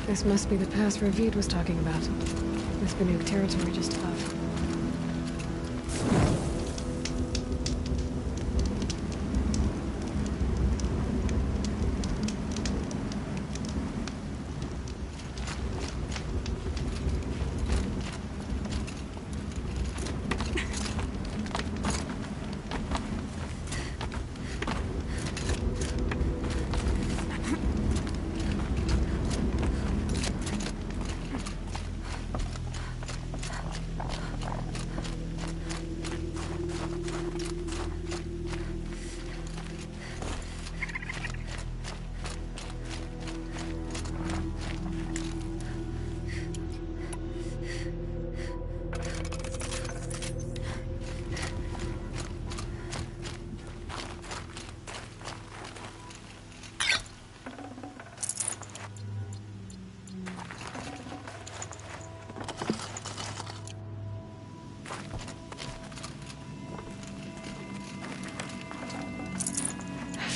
This must be the pass Ravid was talking about. This Banuk territory just above.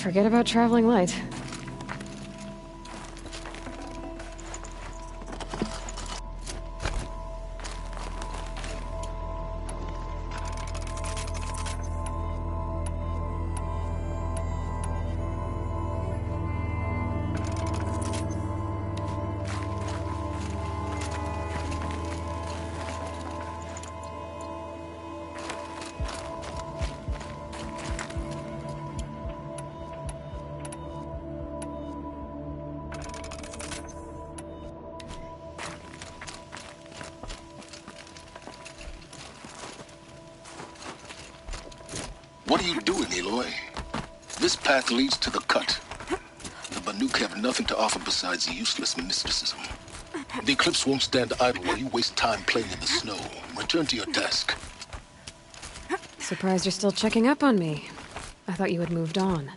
Forget about traveling light. What are you doing, Aloy? This path leads to the cut. The Banuk have nothing to offer besides useless mysticism. The Eclipse won't stand idle while you waste time playing in the snow. Return to your task. Surprised you're still checking up on me. I thought you had moved on.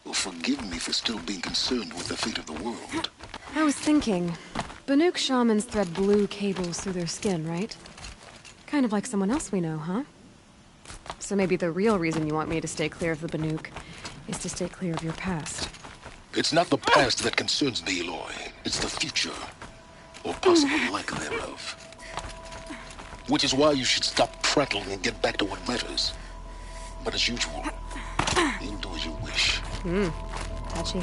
Well, forgive me for still being concerned with the fate of the world. I was thinking, Banuk shamans thread blue cables through their skin, right? Kind of like someone else we know, huh? So maybe the real reason you want me to stay clear of the Banuk is to stay clear of your past. It's not the past that concerns me, Aloy. It's the future. Or possible lack thereof. Which is why you should stop prattling and get back to what matters. But as usual, you'll do as you wish. Touchy.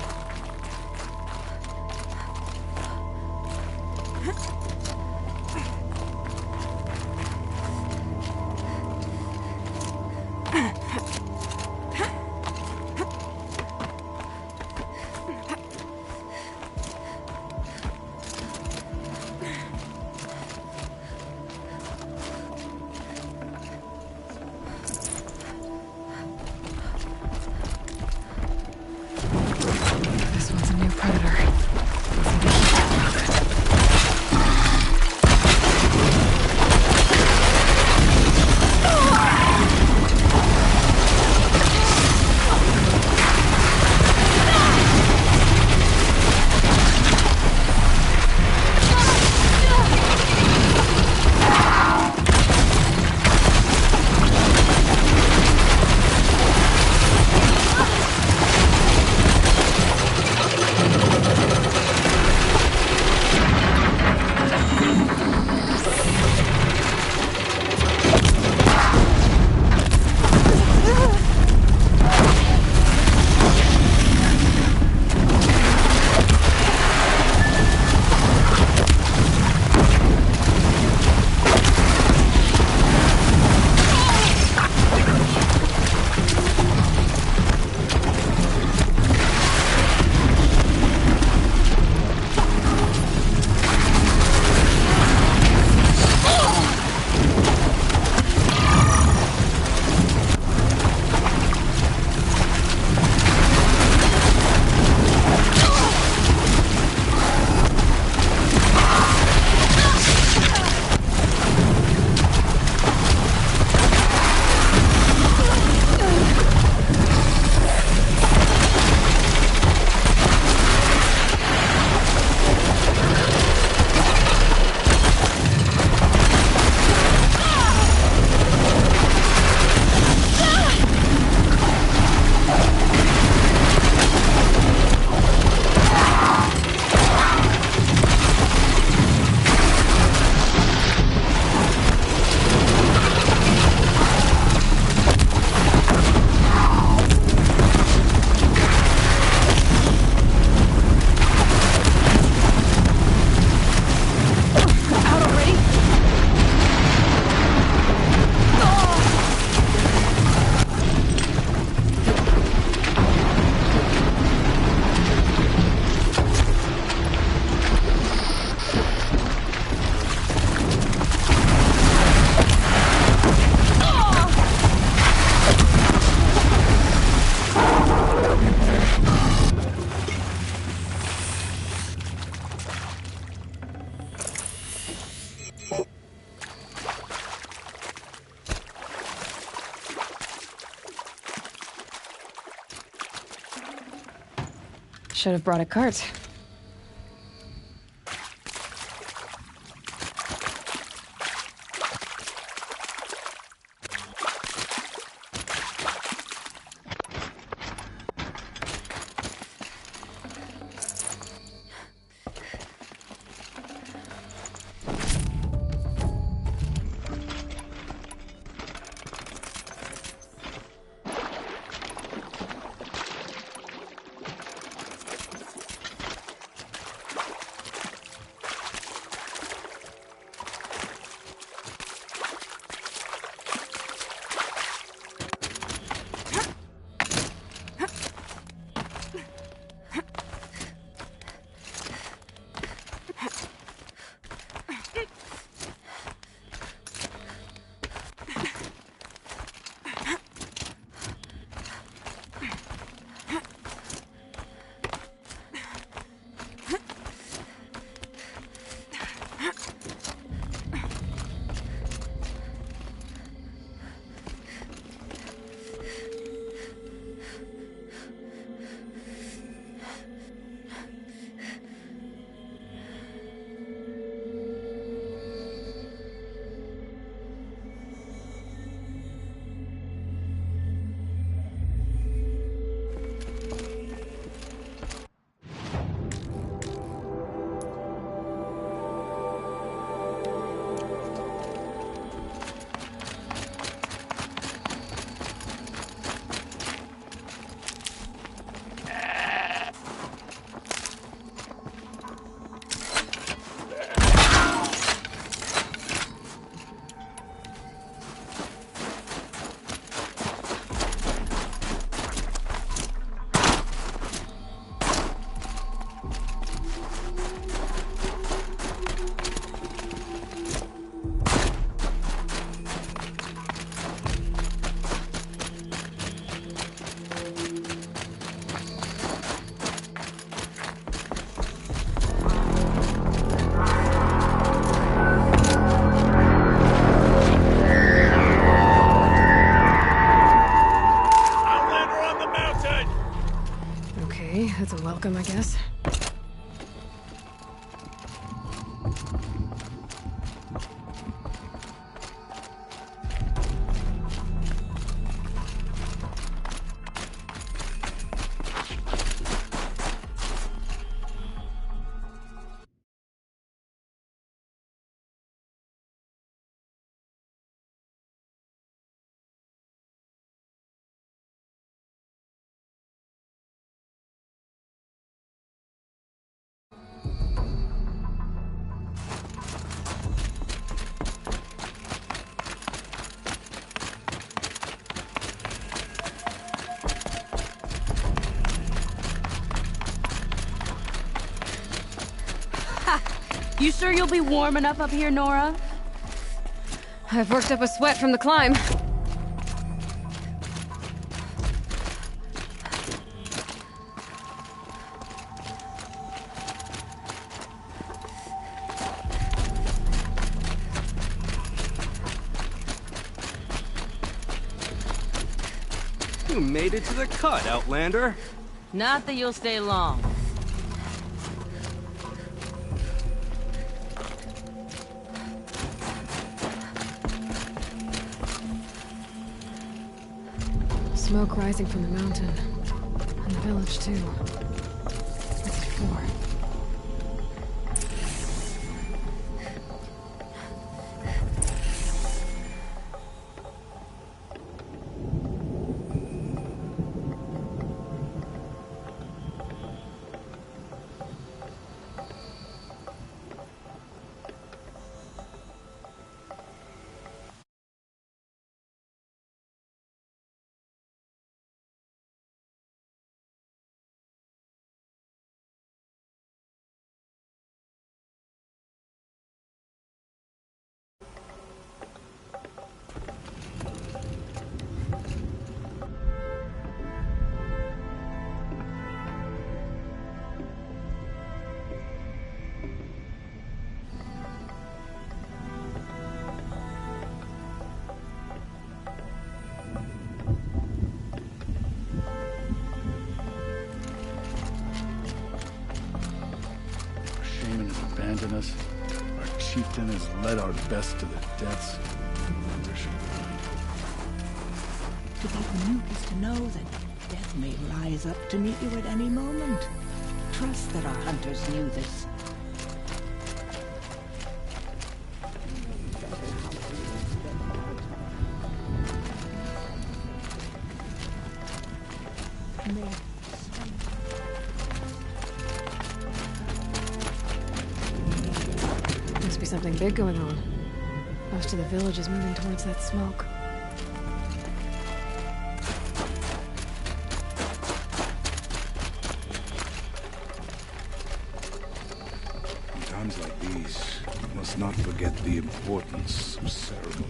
This one's a new predator. Let's see if we can keep track of it. Should have brought a cart. That's a welcome, I guess. You sure you'll be warm enough up here, Nora? I've worked up a sweat from the climb. You made it to the cut, Outlander. Not that you'll stay long. Smoke rising from the mountain. And the village, too. What's it for? abandon us. Our chieftain has led our best to their deaths. Where should we To be Banuk is to know that death may rise up to meet you at any moment. Trust that our hunters knew this. Must be something big going on. Most of the village is moving towards that smoke. In times like these, we must not forget the importance of ceremony.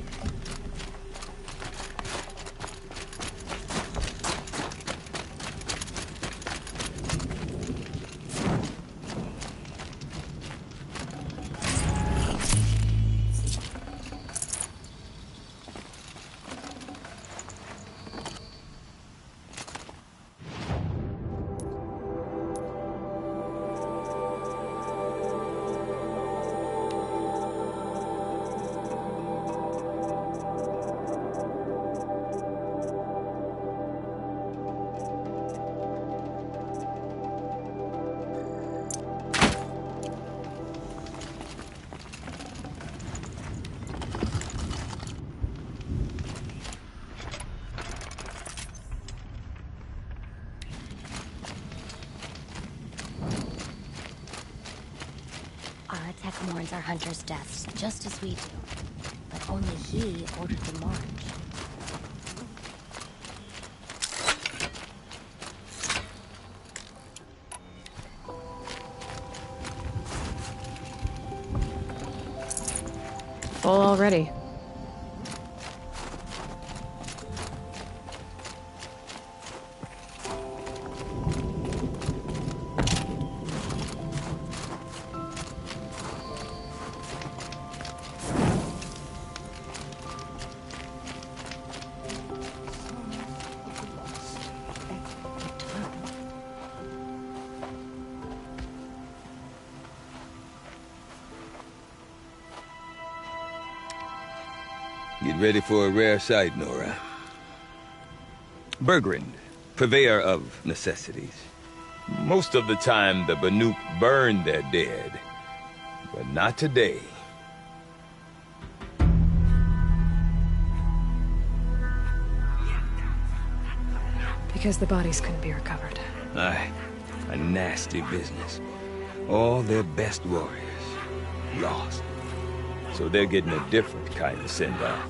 Our attack mourns our hunters' deaths, just as we do. But only he ordered the march. Full already. Get ready for a rare sight, Nora. Bergrand, purveyor of necessities. Most of the time, the Banuk burn their dead. But not today. Because the bodies couldn't be recovered. Aye, a nasty business. All their best warriors lost. So they're getting a different kind of send-off.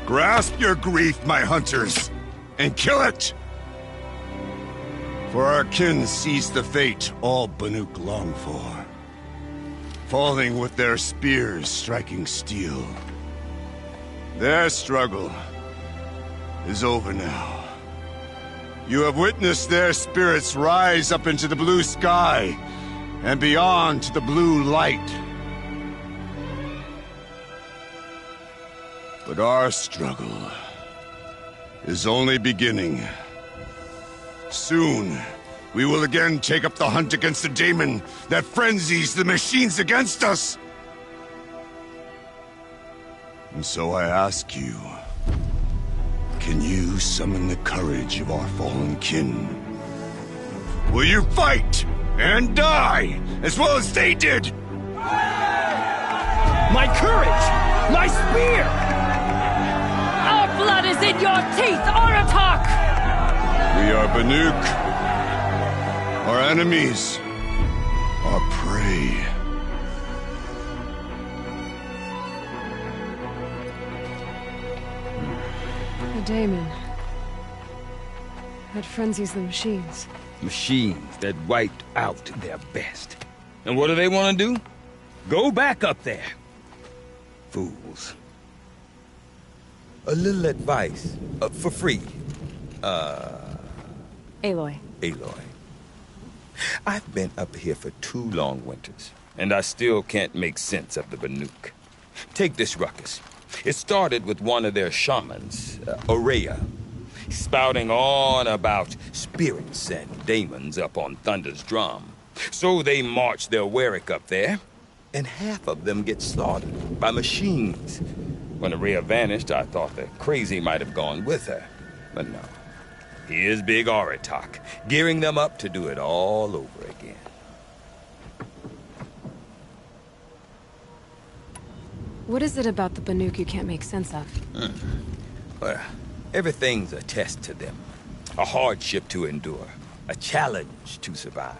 Grasp your grief, my hunters, and kill it! For our kin sees the fate all Banuk long for. Falling with their spears striking steel. Their struggle is over now. You have witnessed their spirits rise up into the blue sky, and beyond to the blue light. But our struggle is only beginning. Soon, we will again take up the hunt against the daemon that frenzies the machines against us. And so I ask you, can you summon the courage of our fallen kin? Will you fight and die as well as they did? My courage! My spear! Our blood is in your teeth, Aratak! We are Banuk. Our enemies. Our prey. A daemon. That frenzies the machines. Machines that wiped out their best. And what do they want to do? Go back up there. Fools. A little advice, for free. Aloy. Aloy. I've been up here for 2 long winters, and I still can't make sense of the Banuk. Take this ruckus. It started with one of their shamans, Aurea, spouting on about spirits and demons up on Thunder's drum. So they march their Warwick up there, and half of them get slaughtered by machines. When Aurea vanished, I thought the crazy might have gone with her, but no. Here's Big Aratak, gearing them up to do it all over again. What is it about the Banuk you can't make sense of? Well, everything's a test to them. A hardship to endure. A challenge to survive.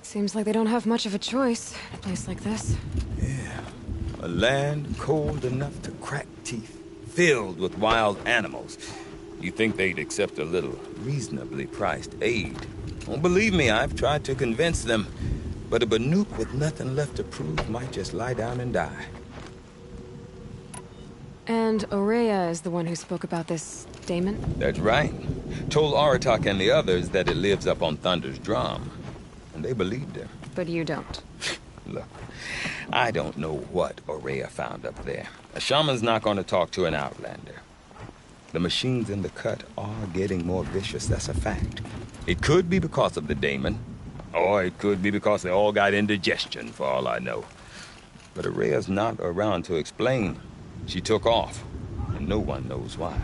Seems like they don't have much of a choice in a place like this. Yeah. A land cold enough to crack teeth, filled with wild animals. You think they'd accept a little reasonably priced aid. Well, believe me, I've tried to convince them. But a Banuk with nothing left to prove might just lie down and die. And Aurea is the one who spoke about this daemon? That's right. Told Aratak and the others that it lives up on Thunder's drum. And they believed her. But you don't. Look, I don't know what Aurea found up there. A shaman's not going to talk to an outlander. The machines in the cut are getting more vicious, that's a fact. It could be because of the daemon, or it could be because they all got indigestion, for all I know. But Aurea's not around to explain. She took off, and no one knows why.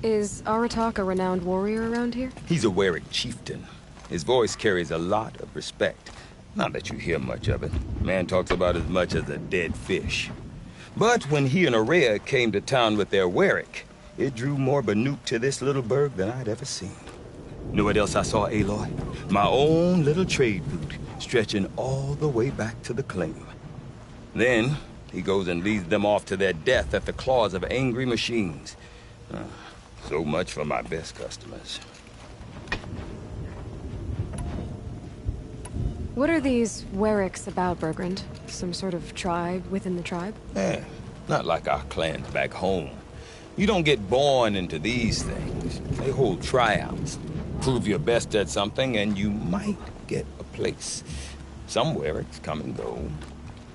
Is Aratak a renowned warrior around here? He's a Warwick chieftain. His voice carries a lot of respect. Not that you hear much of it. Man talks about as much as a dead fish. But when he and Aurea came to town with their Warwick, it drew more Banuk to this little burg than I'd ever seen. Know what else I saw, Aloy? My own little trade route, stretching all the way back to the claim. Then, he goes and leads them off to their death at the claws of angry machines. So much for my best customers. What are these Warwicks about, Bergrand? Some sort of tribe within the tribe? Not like our clans back home. You don't get born into these things. They hold tryouts. Prove your best at something and you might get a place. Some Warwicks come and go.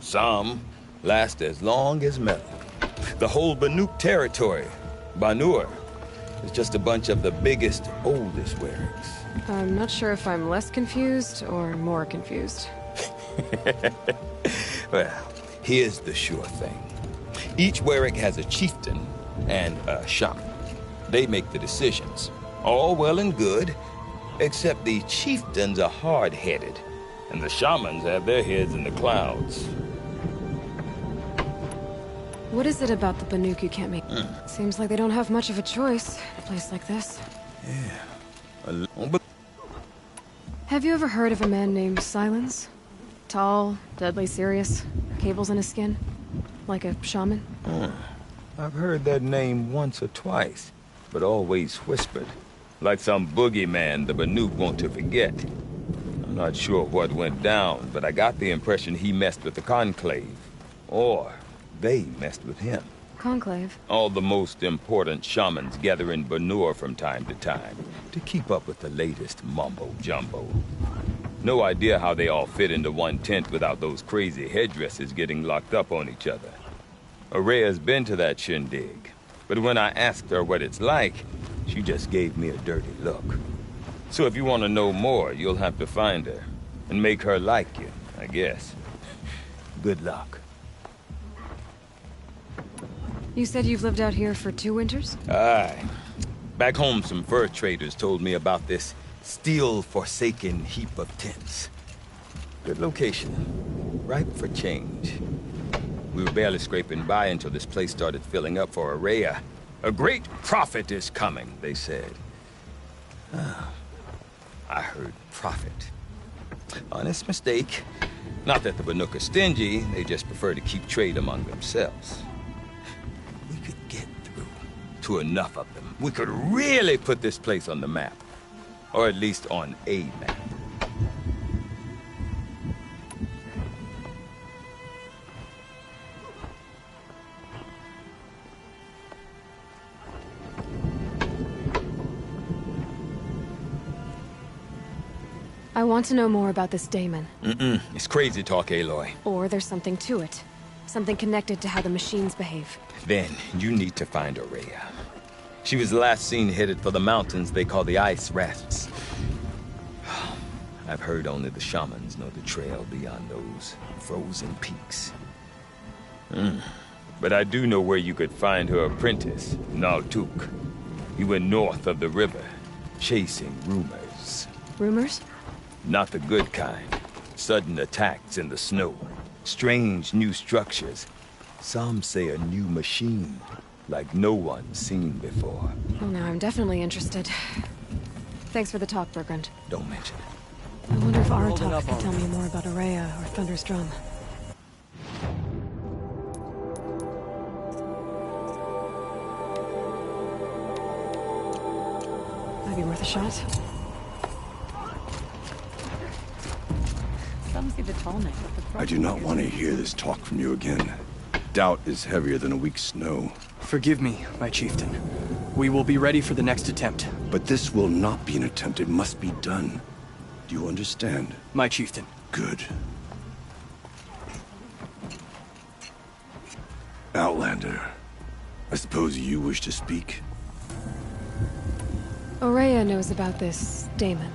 Some last as long as metal. The whole Banuk territory, Banur, is just a bunch of the biggest, oldest Warwicks. I'm not sure if I'm less confused or more confused. Well, here's the sure thing. Each Warwick has a chieftain and a shaman. They make the decisions. All well and good, except the chieftains are hard-headed, and the shamans have their heads in the clouds. What is it about the Banuk you can't make? Seems like they don't have much of a choice in a place like this. Have you ever heard of a man named Silence? Tall, deadly serious, cables in his skin, like a shaman? I've heard that name once or twice, but always whispered, like some boogeyman the Banuk want to forget. I'm not sure what went down, but I got the impression he messed with the Conclave, or they messed with him. Conclave? All the most important shamans gather in Banur from time to time to keep up with the latest mumbo-jumbo. No idea how they all fit into one tent without those crazy headdresses getting locked up on each other. Aurea's been to that shindig, but But when I asked her what it's like, she just gave me a dirty look. So if you want to know more, you'll have to find her and make her like you, I guess. Good luck. You said you've lived out here for 2 winters? Aye. Back home, some fur traders told me about this steel-forsaken heap of tents. Good location. Ripe for change. We were barely scraping by until this place started filling up for Araya. A great prophet is coming, they said. I heard prophet. Honest mistake. Not that the Banuk are stingy, they just prefer to keep trade among themselves. We could get through to enough of them. We could really put this place on the map. Or at least on a map. I want to know more about this Damon. It's crazy talk, Aloy. Or there's something to it. Something connected to how the machines behave. Then, you need to find Araya. She was last seen headed for the mountains they call the Ice Rasps. I've heard only the shamans know the trail beyond those frozen peaks. But I do know where you could find her apprentice, Naltuk. He went north of the river, chasing rumors. Rumors? Not the good kind. Sudden attacks in the snow. Strange new structures. Some say a new machine, like no one's seen before. Well, now I'm definitely interested. Thanks for the talk, Bergrund. Don't mention it. I wonder if Aratok could tell me more about Araya or Thunder's Drum. Might be worth a shot. Some see the tall neck of the I do not want to hear this talk from you again. Doubt is heavier than a week's snow. Forgive me, my chieftain. We will be ready for the next attempt. But this will not be an attempt. It must be done. Do you understand? My chieftain. Good. Outlander, I suppose you wish to speak? Araya knows about this Damon.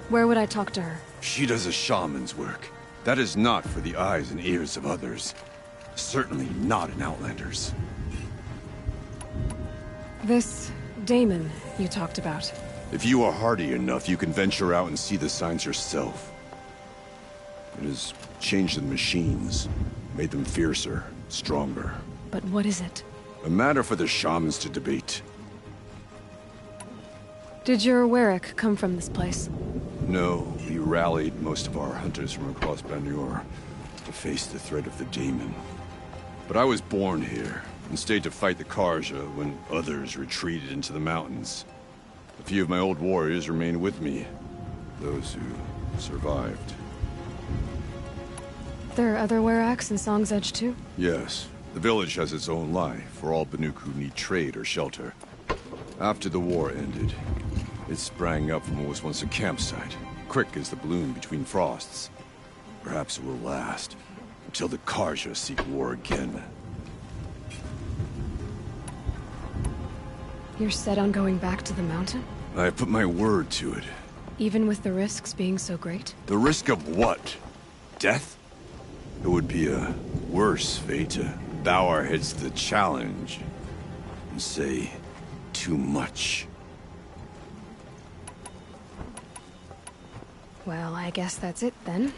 Where would I talk to her? She does a shaman's work. That is not for the eyes and ears of others. Certainly not an Outlander's. This Damon you talked about. If you are hardy enough, you can venture out and see the signs yourself. It has changed the machines, made them fiercer, stronger. But what is it? A matter for the shamans to debate. Did your Warwick come from this place? No, we rallied most of our hunters from across Banur to face the threat of the Daemon. But I was born here, and stayed to fight the Karja when others retreated into the mountains. A few of my old warriors remained with me, those who survived. There are other Warracks in Song's Edge too? Yes, the village has its own life for all Banuk who need trade or shelter. After the war ended, it sprang up from what was once a campsite, quick as the bloom between frosts. Perhaps it will last, until the Karja seek war again. You're set on going back to the mountain? I have put my word to it. Even with the risks being so great? The risk of what? Death? It would be a worse fate to bow our heads to the challenge and say too much. Well, I guess that's it then.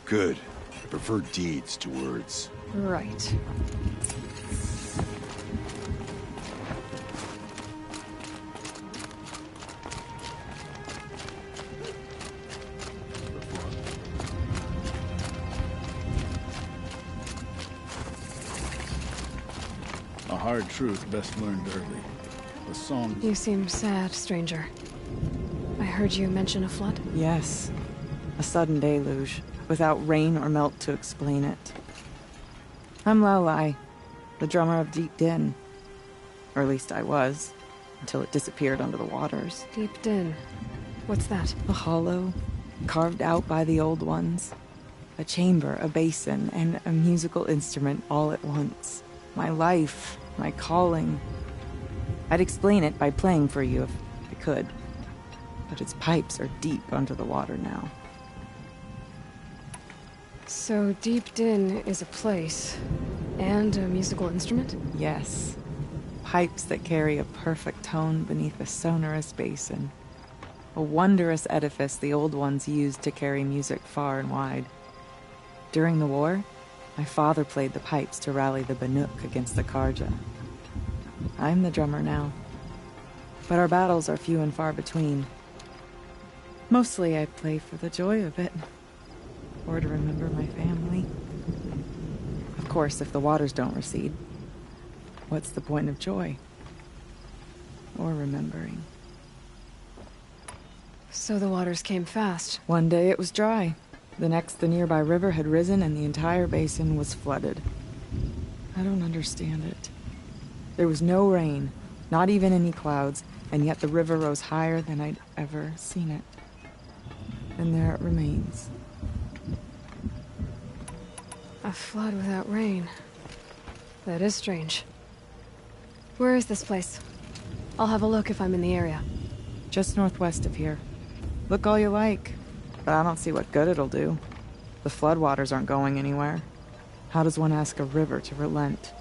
Good. I prefer deeds to words. Right. A hard truth best learned early. The songs... You seem sad, stranger. I heard you mention a flood? Yes. A sudden deluge, without rain or melt to explain it. I'm Lelai, the drummer of Deep Din. Or at least I was, until it disappeared under the waters. Deep Din. What's that? A hollow, carved out by the old ones. A chamber, a basin, and a musical instrument all at once. My life, my calling. I'd explain it by playing for you if I could. But its pipes are deep under the water now. So Deep Din is a place, and a musical instrument? Yes. Pipes that carry a perfect tone beneath a sonorous basin. A wondrous edifice the old ones used to carry music far and wide. During the war, my father played the pipes to rally the Banuk against the Karja. I'm the drummer now. But our battles are few and far between. Mostly I play for the joy of it. Or to remember my family. Of course, if the waters don't recede, what's the point of joy? Or remembering? So the waters came fast. One day it was dry. The next, the nearby river had risen and the entire basin was flooded. I don't understand it. There was no rain, not even any clouds, and yet the river rose higher than I'd ever seen it. And there it remains. A flood without rain. That is strange. Where is this place? I'll have a look if I'm in the area. Just northwest of here. Look all you like, but I don't see what good it'll do. The floodwaters aren't going anywhere. How does one ask a river to relent?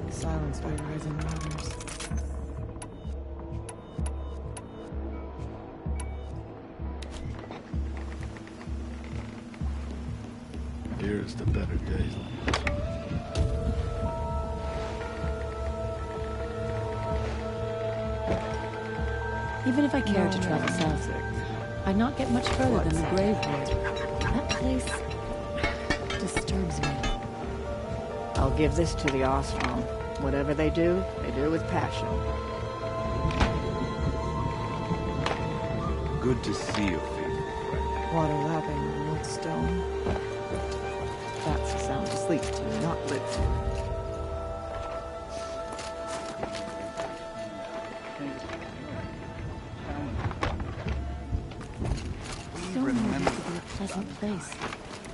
Silenced by rising waters. Here's the better days. Even if I cared to travel south, I'd not get much further than the Gravewood. That place disturbs me. I'll give this to the Ostrom. Whatever they do with passion. Good to see you, faithful friend. Water lapping on old stone. That's a sound to sleep to, not live to. beautiful place.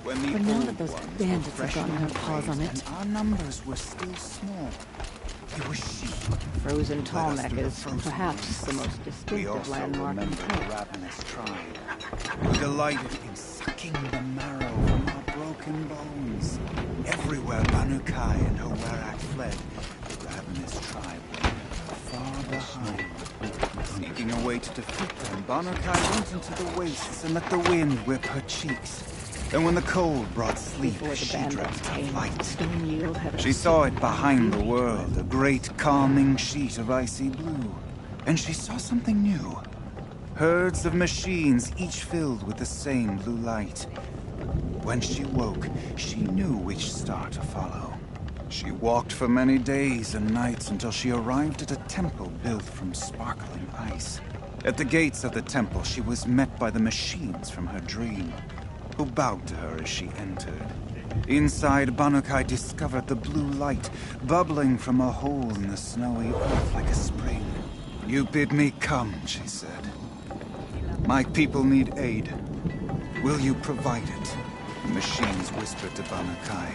When the But now old that those ones were bandits have gotten freshly their paws on raised it. and our numbers were still small. It was she. Frozen who led us Tallneck through the is frozen perhaps wastes. the most We distinctive also landmark in remember the Crete. ravenous tribe, who delighted in sucking the marrow from our broken bones. Everywhere Banukai and her Werak fled, the ravenous tribe went far behind. Sneaking away to defeat them, Banukai went into the wastes and let the wind whip her cheeks. And when the cold brought sleep, Before the she bandits dreamt came, of light. Stone Yield had a She saw it secret behind the boundary. world, a great calming sheet of icy blue. And she saw something new. Herds of machines, each filled with the same blue light. When she woke, she knew which star to follow. She walked for many days and nights until she arrived at a temple built from sparkling ice. At the gates of the temple, she was met by the machines from her dream, who bowed to her as she entered. Inside, Banukai discovered the blue light bubbling from a hole in the snowy earth like a spring. You bid me come, she said. My people need aid. Will you provide it? The machines whispered to Banukai.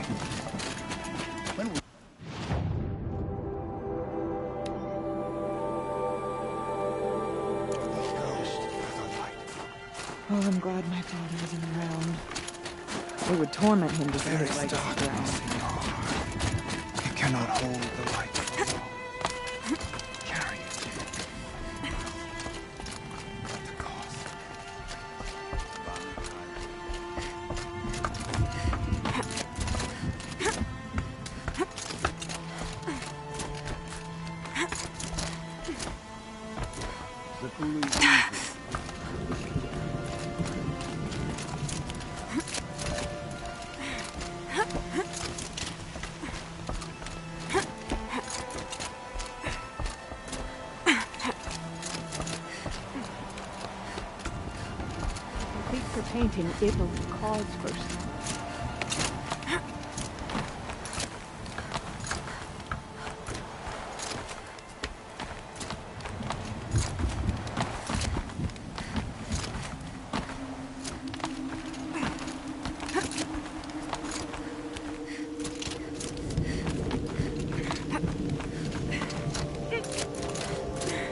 Oh, I'm glad my father isn't around. It would torment him to see There his is legacy darkness drown. in your heart. You cannot hold the light for long. Carry it. At the cost. The foolish For painting, it will be cards first.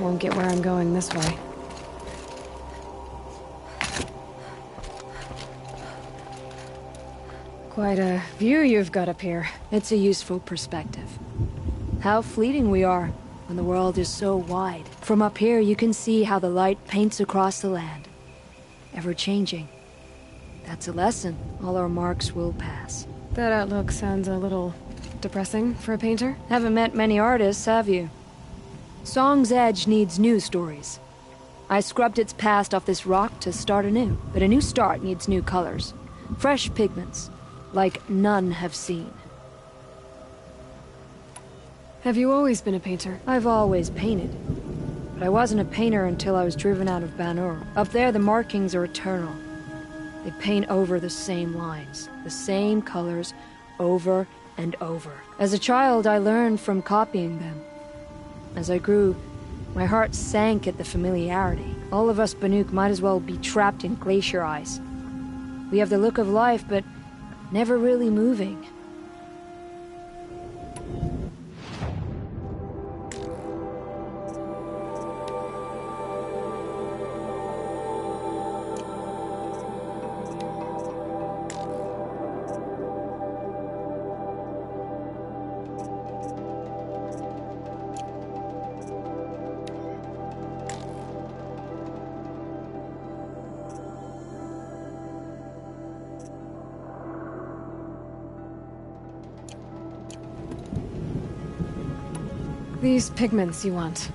Won't get where I'm going this way. Quite a view you've got up here. It's a useful perspective. How fleeting we are when the world is so wide. From up here, you can see how the light paints across the land. Ever changing. That's a lesson. All our marks will pass. That outlook sounds a little depressing for a painter. Haven't met many artists, have you? Song's Edge needs new stories. I scrubbed its past off this rock to start anew, but a new start needs new colors. Fresh pigments, like none have seen. Have you always been a painter? I've always painted. But I wasn't a painter until I was driven out of Banur. Up there, the markings are eternal. They paint over the same lines, the same colors, over and over. As a child, I learned from copying them. As I grew, my heart sank at the familiarity. All of us Banuk might as well be trapped in glacier ice. We have the look of life, but never really moving. These pigments you want.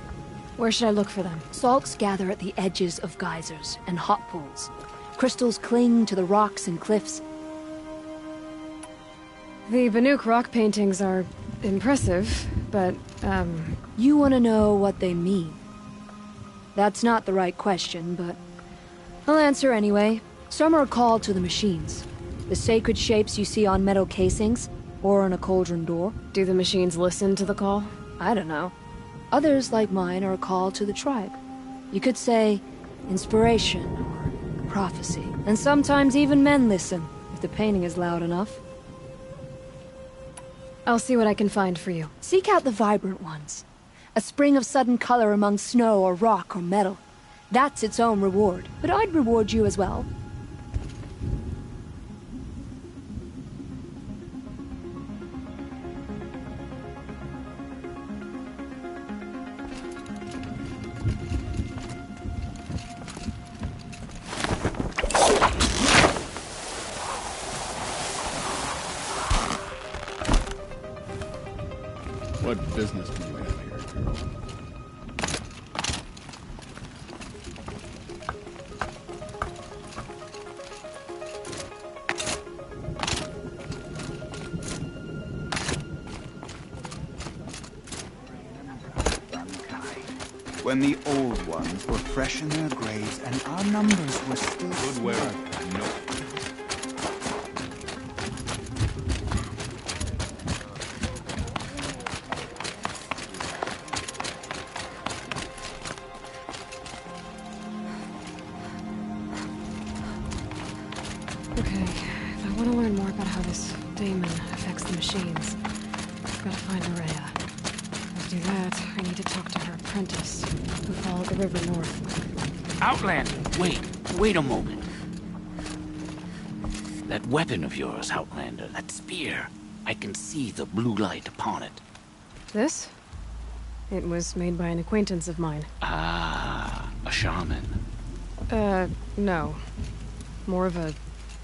Where should I look for them? Salts gather at the edges of geysers and hot pools. Crystals cling to the rocks and cliffs. The Banuk rock paintings are impressive, but, You want to know what they mean. That's not the right question, but I'll answer anyway. Some are called to the machines. The sacred shapes you see on metal casings, or on a cauldron door. Do the machines listen to the call? I don't know. Others, like mine, are called to the tribe. You could say inspiration, or prophecy. And sometimes even men listen, if the painting is loud enough. I'll see what I can find for you. Seek out the vibrant ones. A spring of sudden color among snow or rock or metal. That's its own reward. But I'd reward you as well. What business do you have here, girl? When the old ones were fresh in their graves and our numbers were still Good work. small. No. Okay, if I want to learn more about how this daemon affects the machines, I've got to find Araya. To do that, I need to talk to her apprentice, who followed the river north. Outlander, wait a moment. That weapon of yours, Outlander, that spear, I can see the blue light upon it. This? It was made by an acquaintance of mine. Ah, a shaman. No. More of a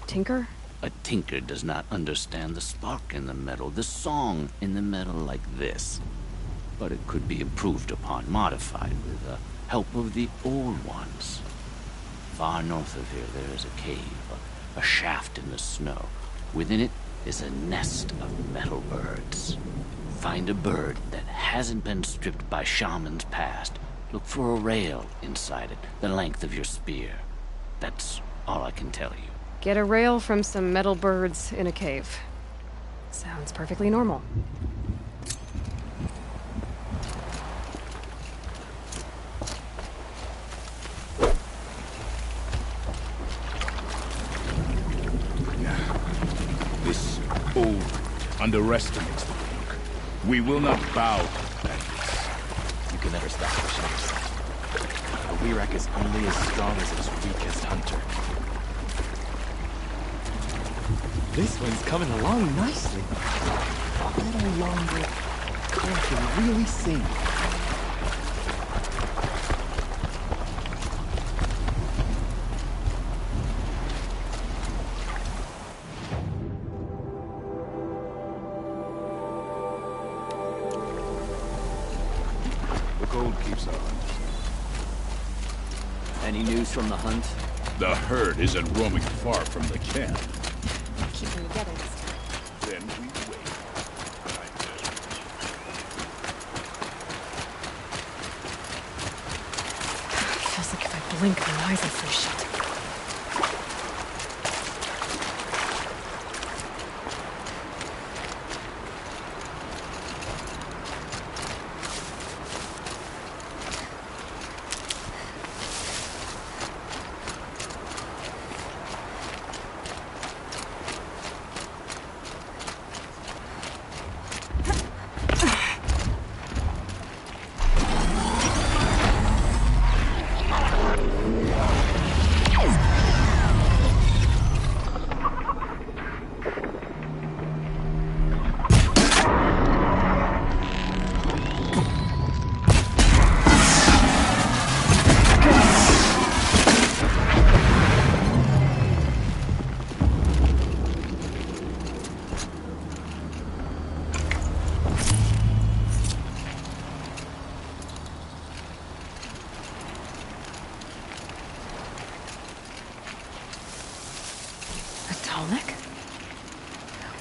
tinker? A tinker does not understand the spark in the metal, the song in the metal like this. But it could be improved upon, modified with the help of the old ones. Far north of here there is a cave, a shaft in the snow. Within it is a nest of metal birds. Find a bird that hasn't been stripped by shamans past. Look for a rail inside it, the length of your spear. That's all I can tell you. Get a rail from some metal birds in a cave. Sounds perfectly normal. This old underestimates the Banuk. We will not bow to madness. You can never stop pushing yourself. A Werak is only as strong as its weakest hunter. This one's coming along nicely. A little longer, I can really sing. The cold keeps our hunters. Any news from the hunt? The herd isn't roaming far from the camp. Keep them together this time. Then we wait. Feels like if I blink, my eyes will freeze shut.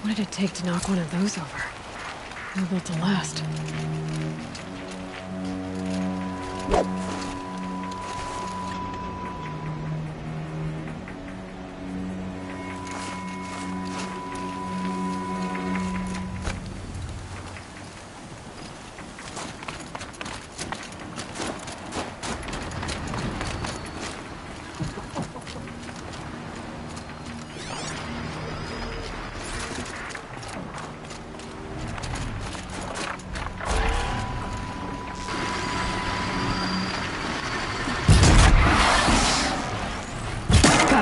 What did it take to knock one of those over? They're built to last.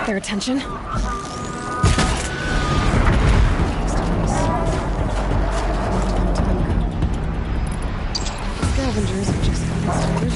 got their attention. Scavengers have just gotten started.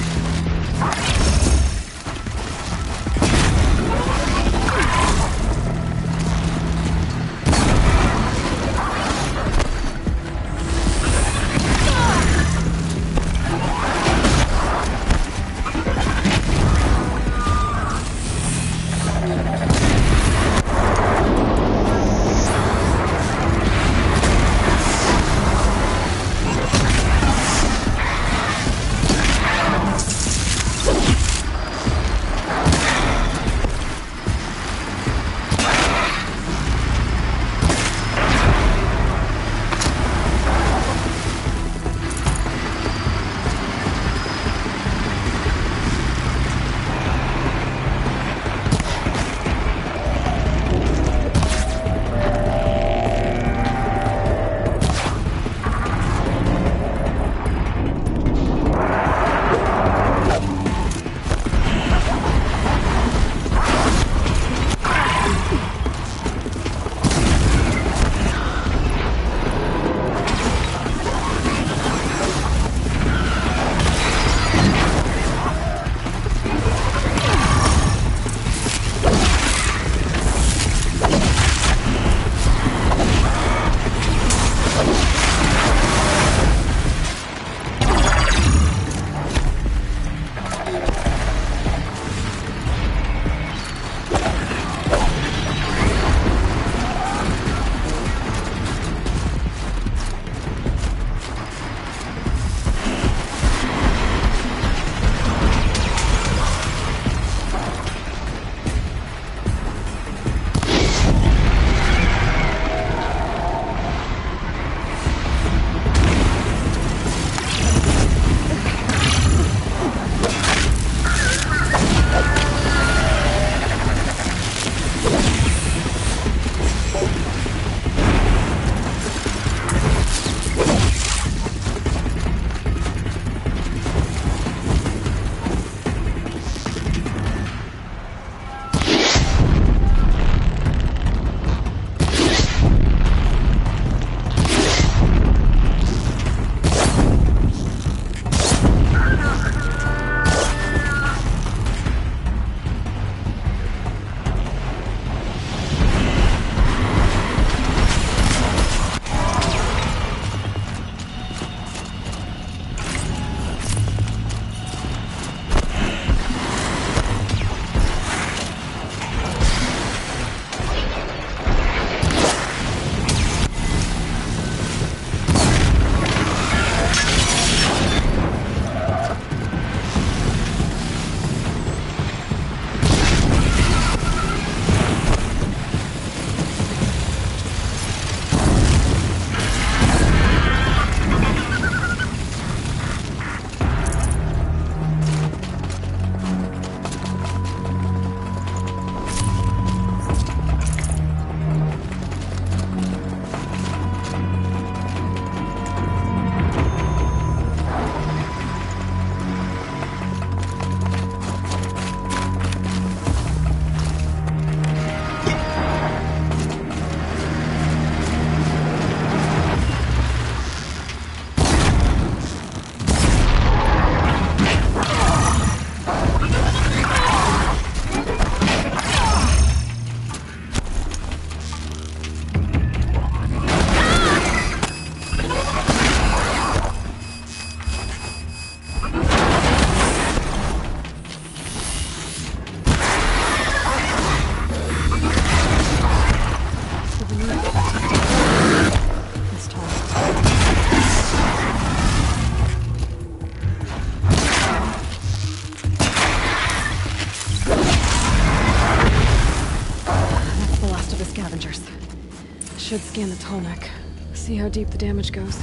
Should scan the tall neck. See how deep the damage goes.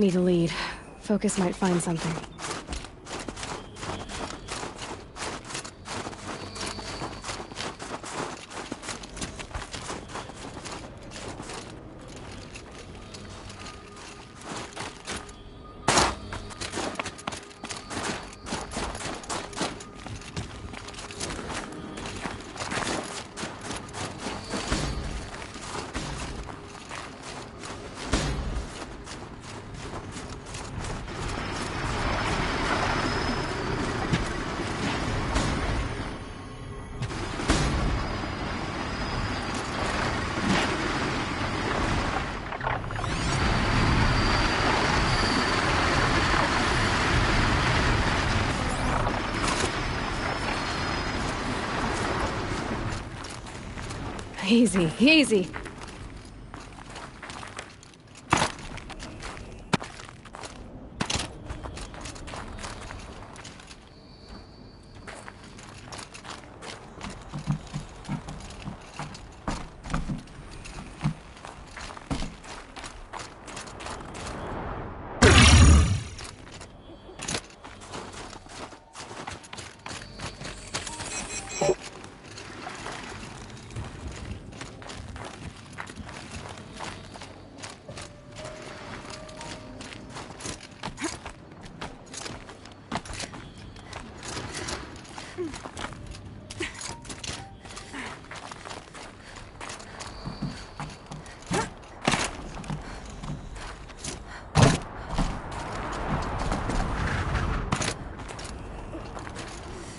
Me to lead. Focus might find something. Easy, easy.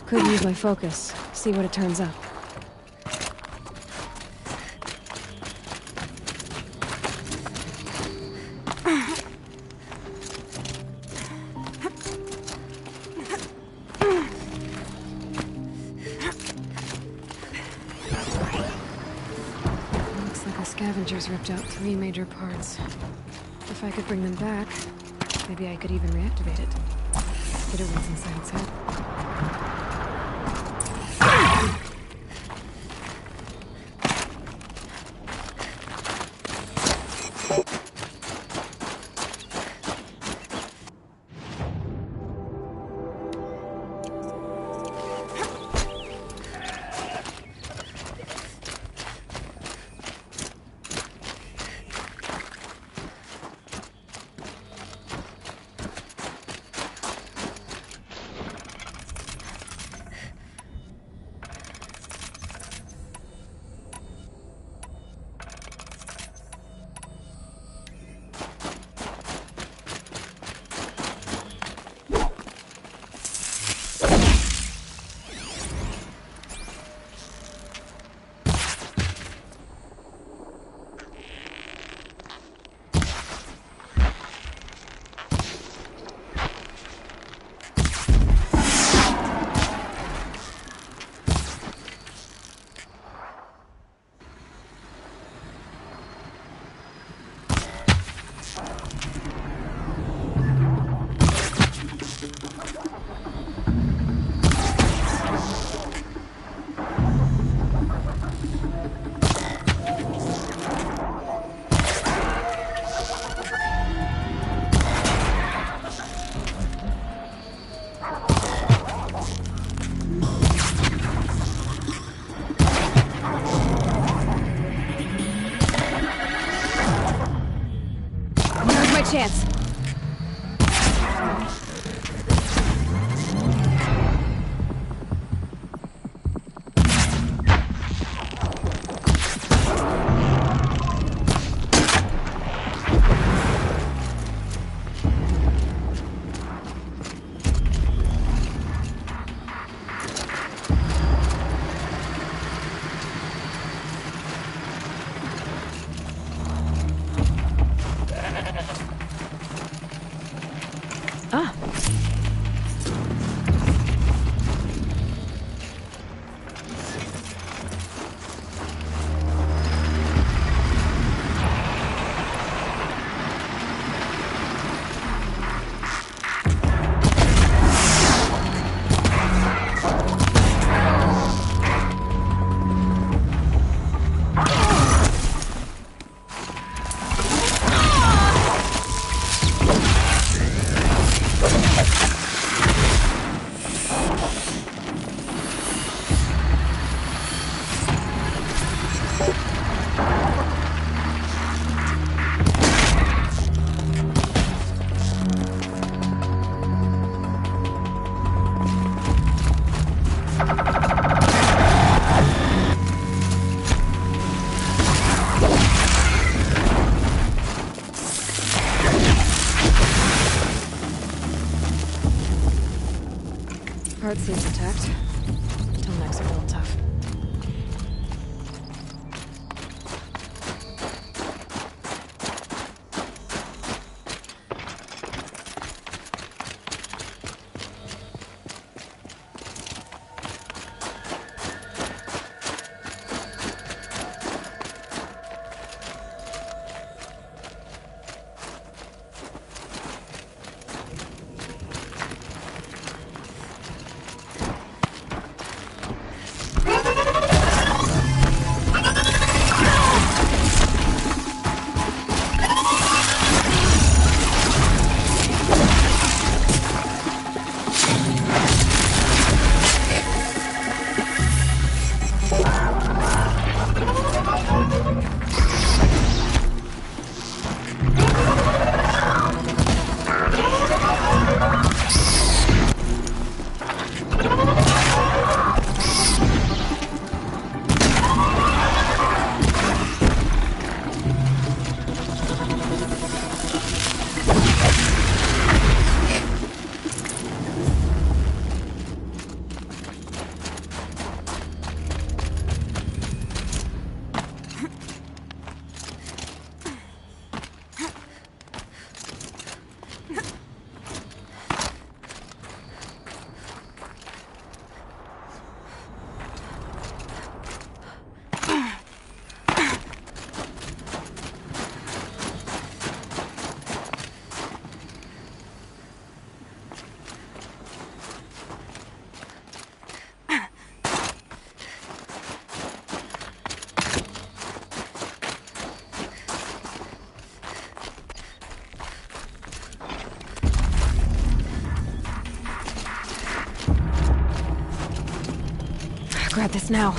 Could use my focus. See what it turns up. Looks like the scavengers ripped out 3 major parts. If I could bring them back, maybe I could even reactivate it. Get it what's inside its head. Chance. Till next real tough. Grab this now.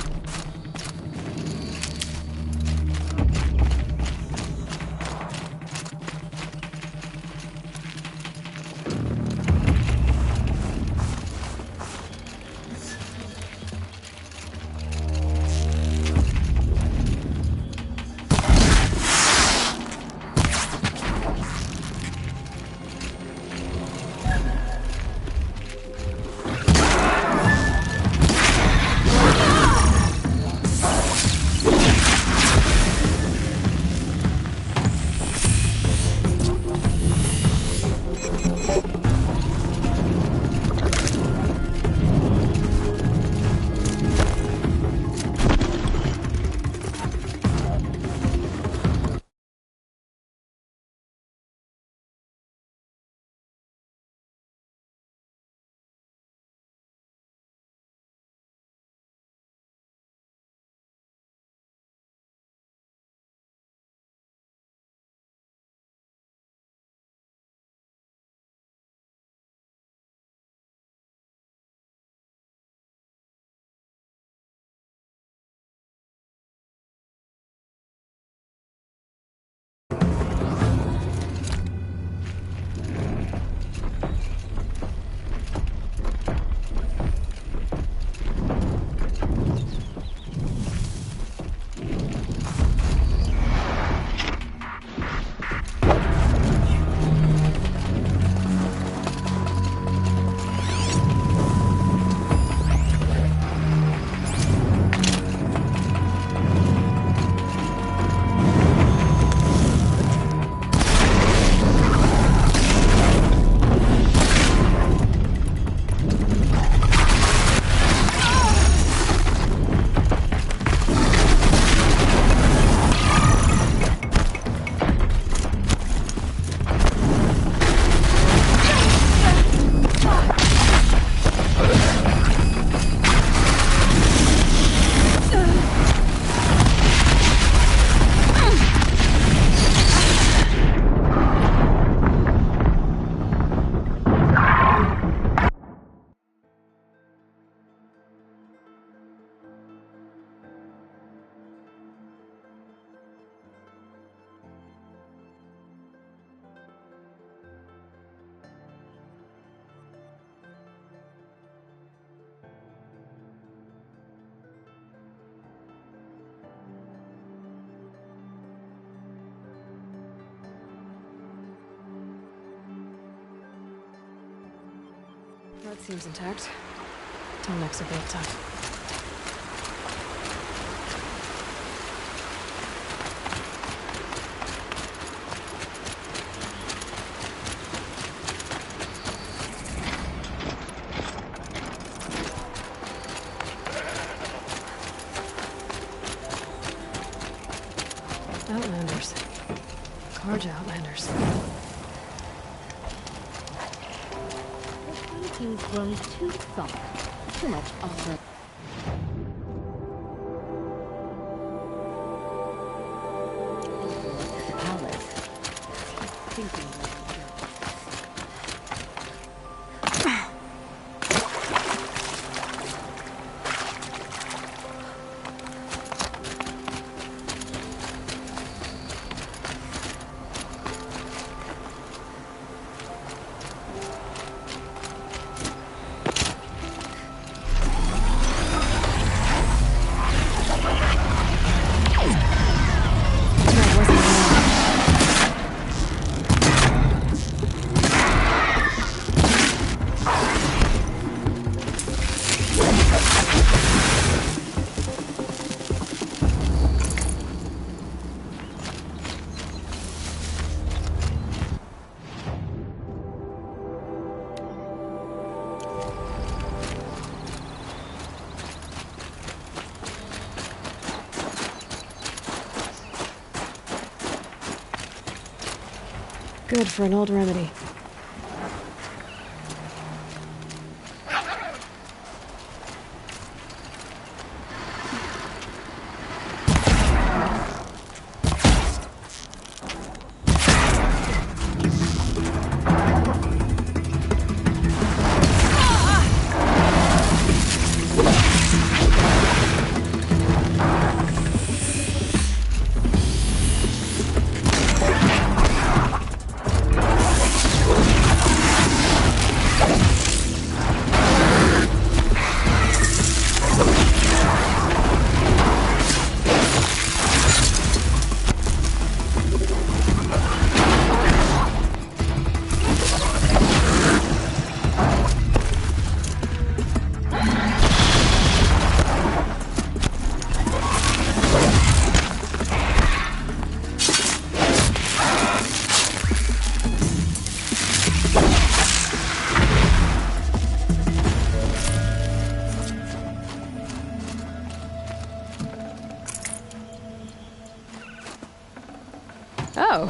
That seems intact. Till next will be tough. Outlanders. Carja Outlanders. He's grown too soft. Too much offer. The palace. Thinking. Good for an old remedy. Oh.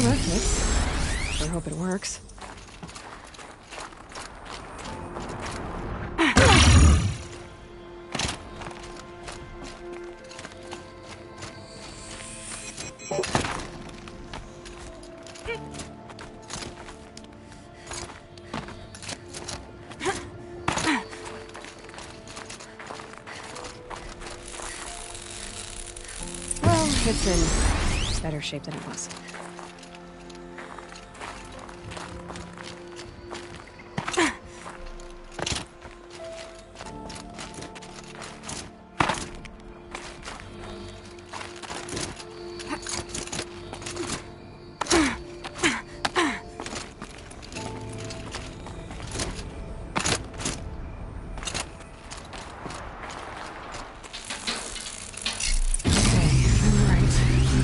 that fits. I hope it works. Well, it's in better shape than it was.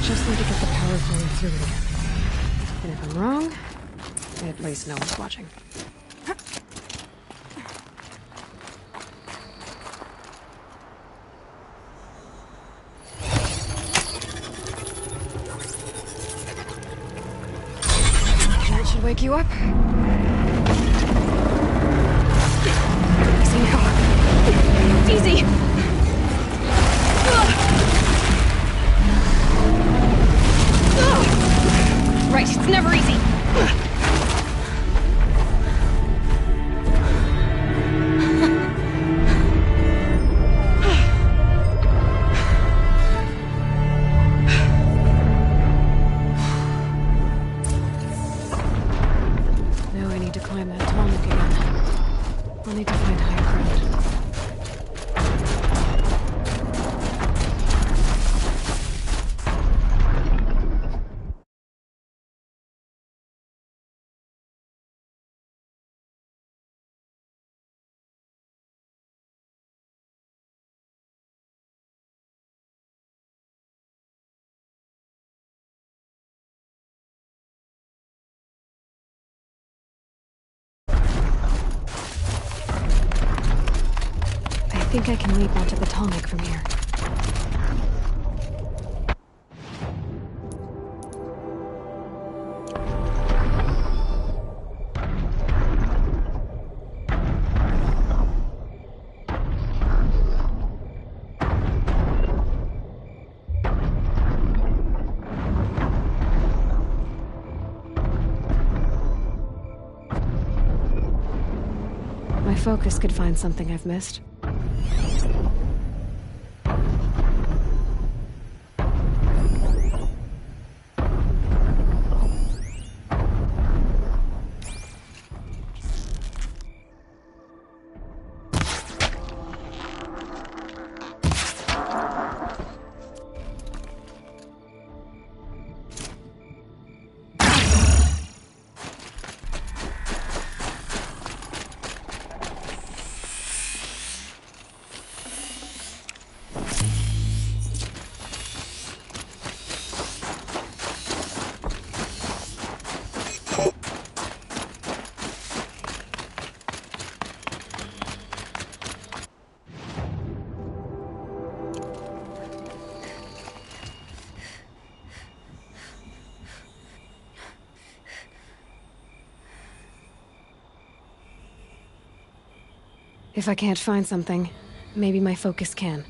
Just need to get the power flowing through it again. And if I'm wrong, at least no one's watching. That should wake you up. Easy now. Easy! Right, it's never easy. Now I need to climb that tonic again. I'll need to find higher ground. I think I can leap onto the tonic from here. My focus could find something I've missed. If I can't find something, maybe my focus can.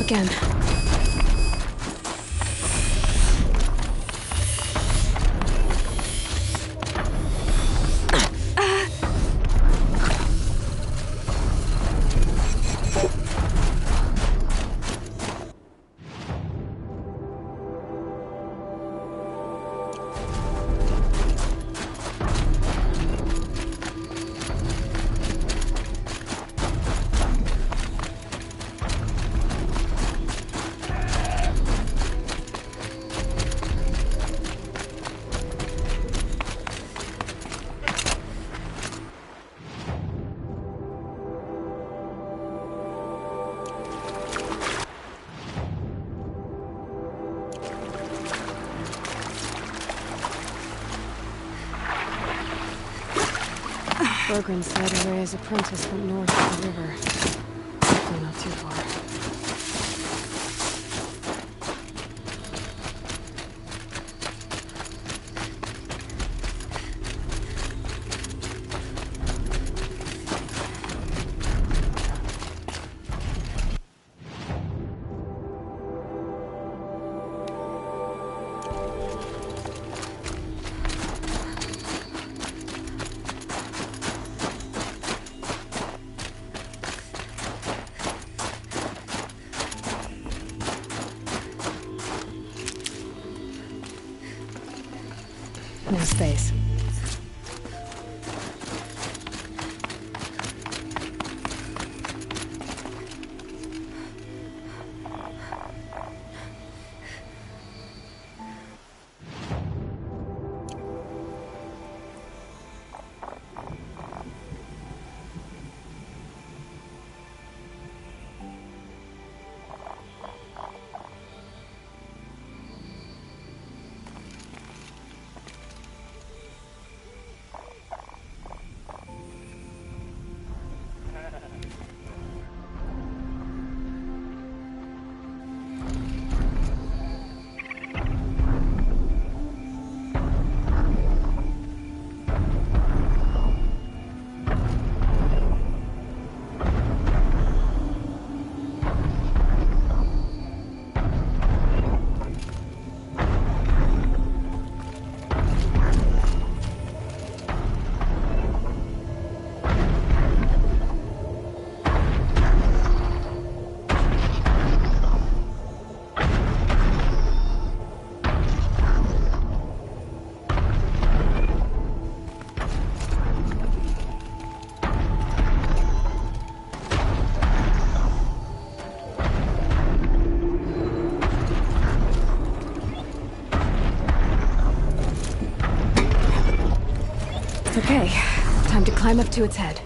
again. Bergren said Araya's apprentice went north of the river. Hopefully not too far. No space. Okay, time to climb up to its head.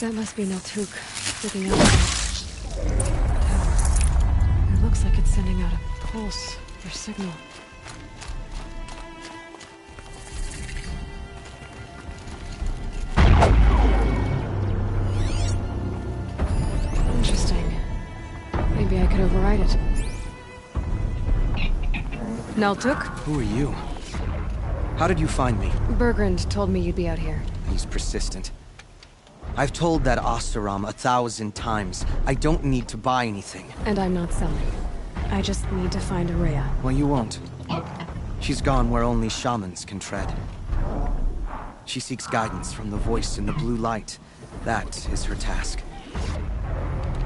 That must be Naltuk freaking out. It looks like it's sending out a pulse or signal. Interesting. Maybe I could override it. Naltuk? Who are you? How did you find me? Bergrand told me you'd be out here. He's persistent. I've told that Osteram 1,000 times. I don't need to buy anything. And I'm not selling. I just need to find Araya. Well, you won't. She's gone where only shamans can tread. She seeks guidance from the voice in the blue light. That is her task.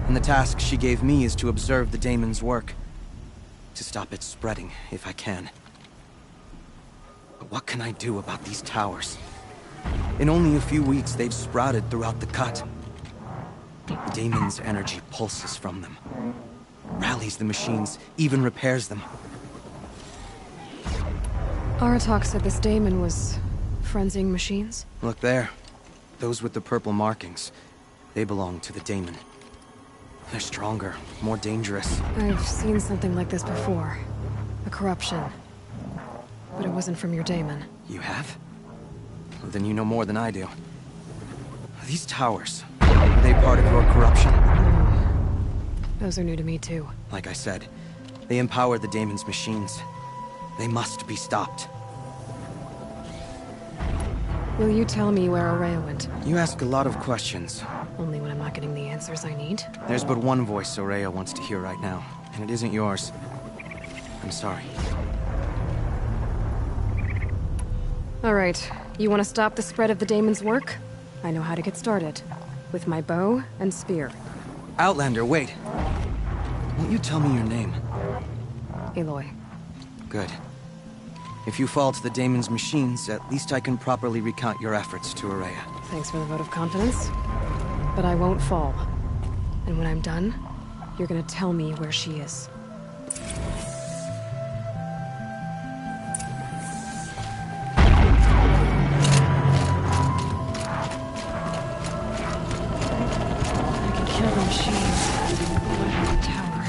And the task she gave me is to observe the daemon's work. To stop it spreading, if I can. But what can I do about these towers? In only a few weeks, they've sprouted throughout the cut. The daemon's energy pulses from them. Rallies the machines, even repairs them. Aratak said this daemon was frenzying machines? Look there. Those with the purple markings. They belong to the daemon. They're stronger, more dangerous. I've seen something like this before. A corruption. But it wasn't from your daemon. You have? Well, then you know more than I do. These towers, are they part of your corruption? No. Those are new to me too. Like I said, they empower the daemon's machines. They must be stopped. Will you tell me where Araya went? You ask a lot of questions. Only when I'm not getting the answers I need? There's but one voice Araya wants to hear right now, and it isn't yours. I'm sorry. All right. You want to stop the spread of the daemon's work? I know how to get started. With my bow and spear. Outlander, wait. Won't you tell me your name? Aloy. Good. If you fall to the daemon's machines, at least I can properly recount your efforts to Araya. Thanks for the vote of confidence. But I won't fall. And when I'm done, you're gonna tell me where she is. I can kill the machines. What about the tower?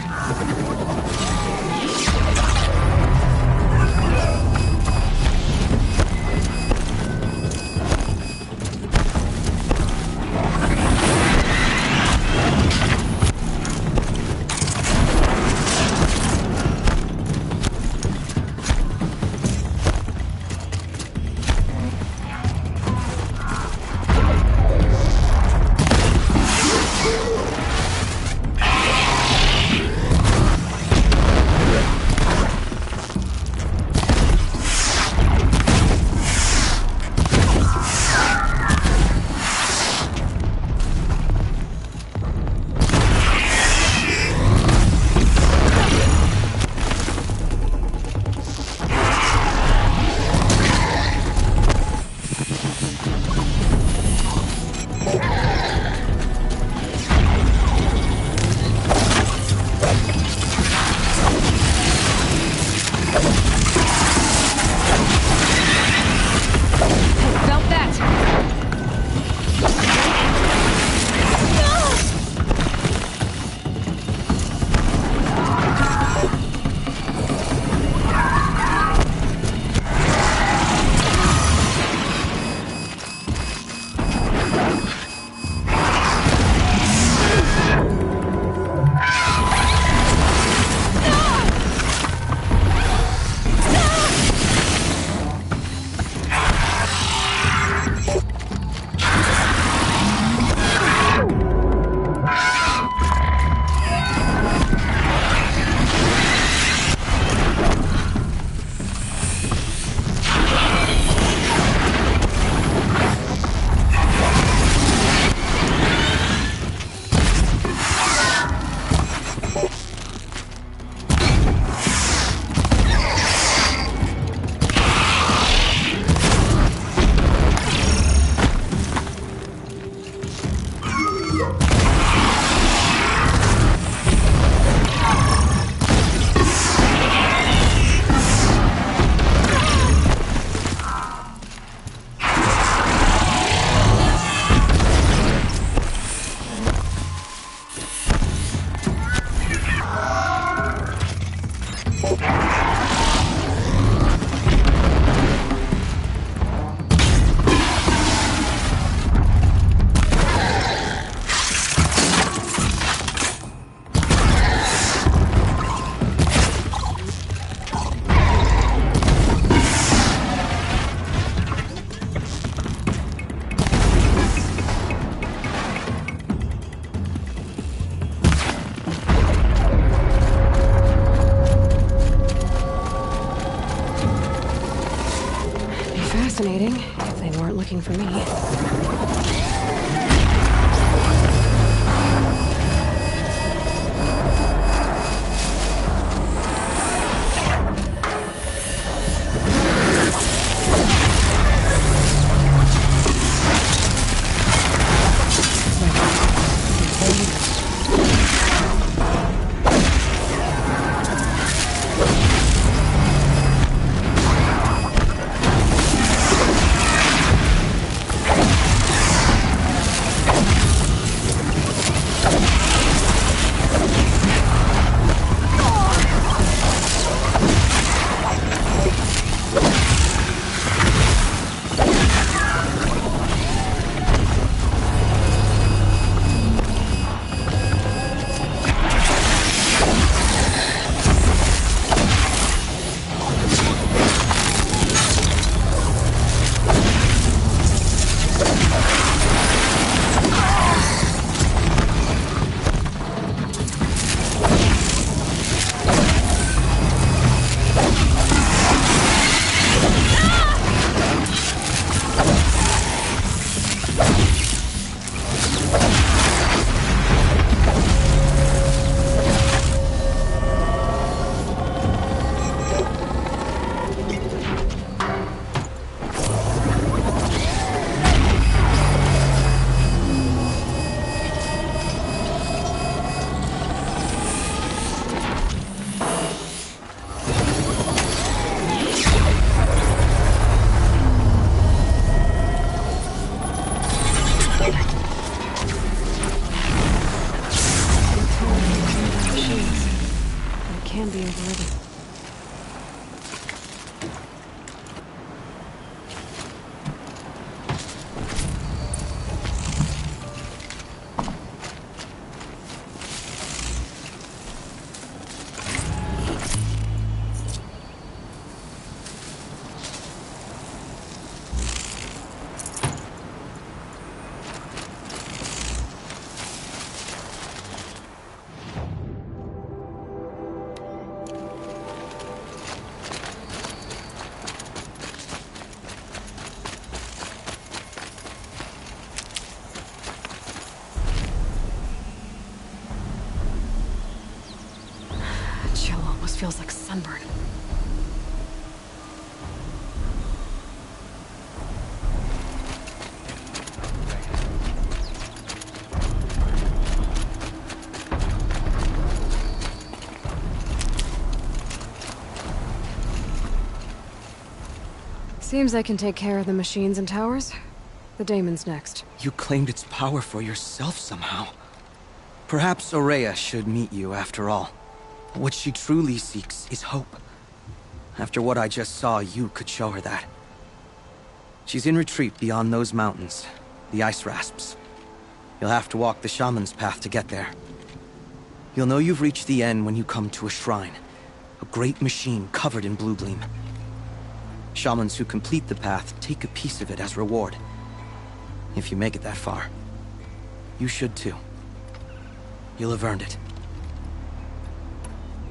fascinating, if they weren't looking for me. Feels like sunburn. Seems I can take care of the machines and towers. The daemon's next. You claimed its power for yourself somehow. Perhaps Aurea should meet you after all. What she truly seeks is hope. After what I just saw, you could show her that. She's in retreat beyond those mountains, the ice rasps. You'll have to walk the shaman's path to get there. You'll know you've reached the end when you come to a shrine, a great machine covered in blue gleam. Shamans who complete the path take a piece of it as reward. If you make it that far, you should too. You'll have earned it.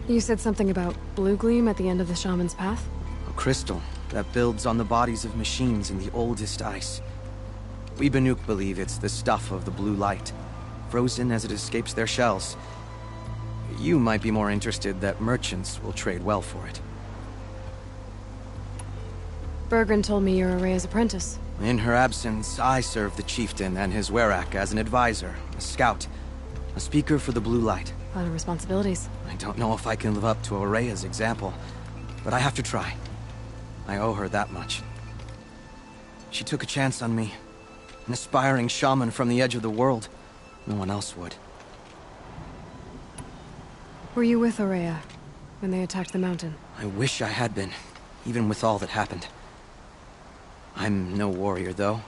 You said something about blue gleam at the end of the shaman's path? A crystal that builds on the bodies of machines in the oldest ice. We Banuk believe it's the stuff of the blue light, frozen as it escapes their shells. You might be more interested that merchants will trade well for it. Bergren told me you're Aurea's apprentice. In her absence, I serve the chieftain and his werak as an advisor, a scout, a speaker for the blue light. A lot of responsibilities. I don't know if I can live up to Aurea's example, but I have to try. I owe her that much. She took a chance on me. An aspiring shaman from the edge of the world. No one else would. Were you with Aurea when they attacked the mountain? I wish I had been, even with all that happened. I'm no warrior, though,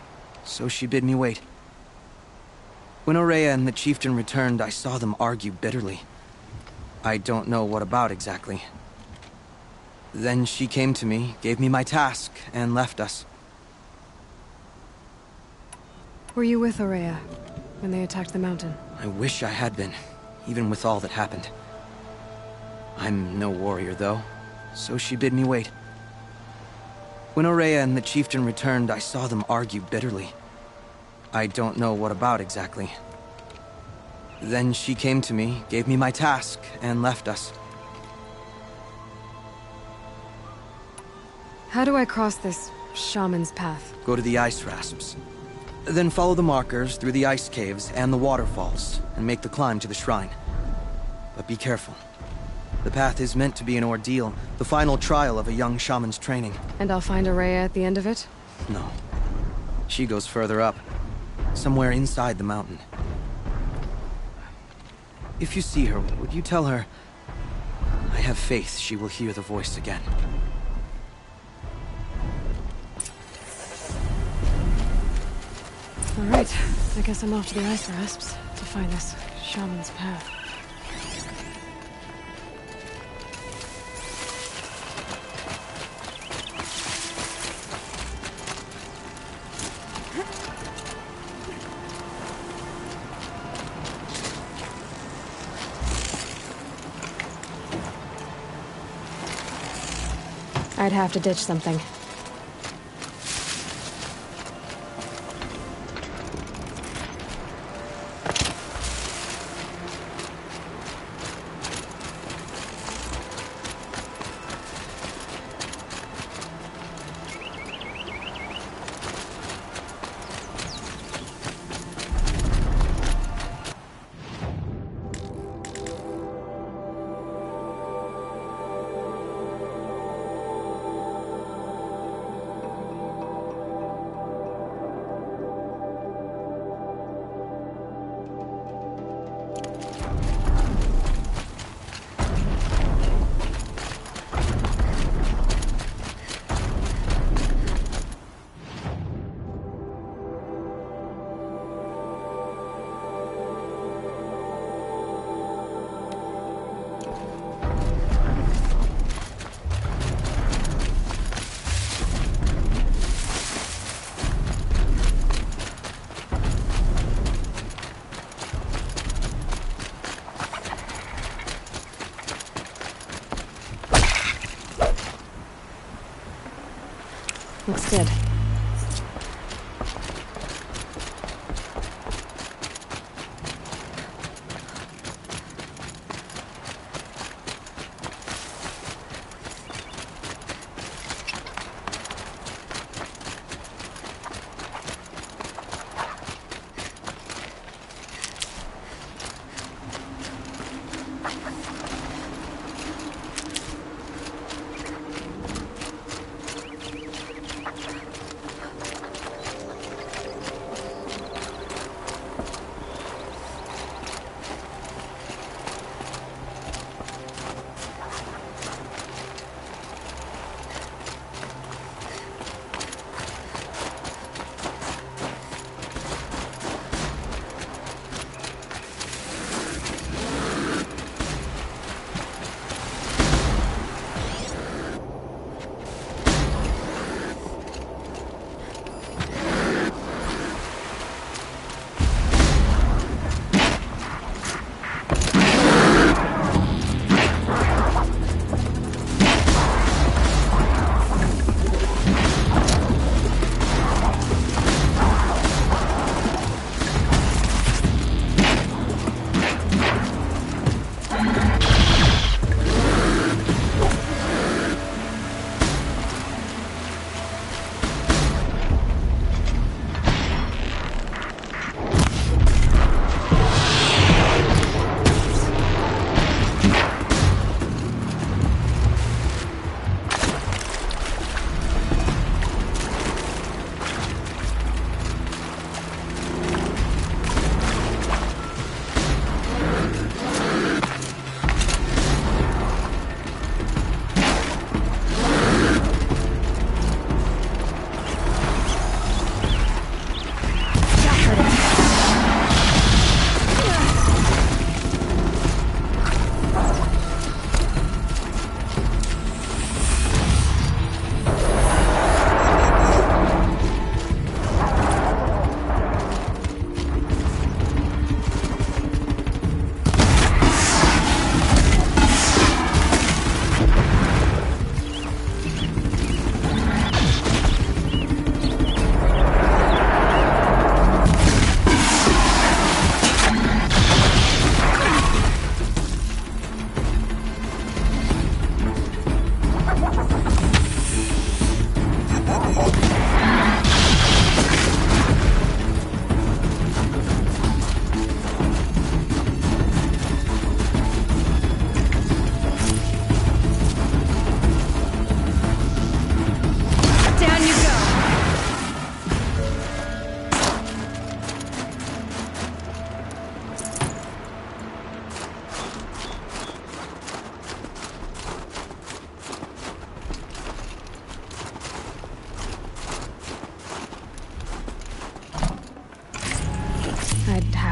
so she bid me wait. When Aurea and the chieftain returned, I saw them argue bitterly. I don't know what about exactly. Then she came to me, gave me my task, and left us. Were you with Aurea when they attacked the mountain? I wish I had been, even with all that happened. I'm no warrior, though, so she bid me wait. When Aurea and the chieftain returned, I saw them argue bitterly. I don't know what about exactly. Then she came to me, gave me my task, and left us. How do I cross this shaman's path? Go to the ice rasps. Then follow the markers through the ice caves and the waterfalls, and make the climb to the shrine. But be careful. The path is meant to be an ordeal, the final trial of a young shaman's training. And I'll find Aurea at the end of it? No. She goes further up. Somewhere inside the mountain. If you see her, would you tell her... I have faith she will hear the voice again. All right, I guess I'm off to the ice rasps to find this shaman's path. I'd have to ditch something. Looks good.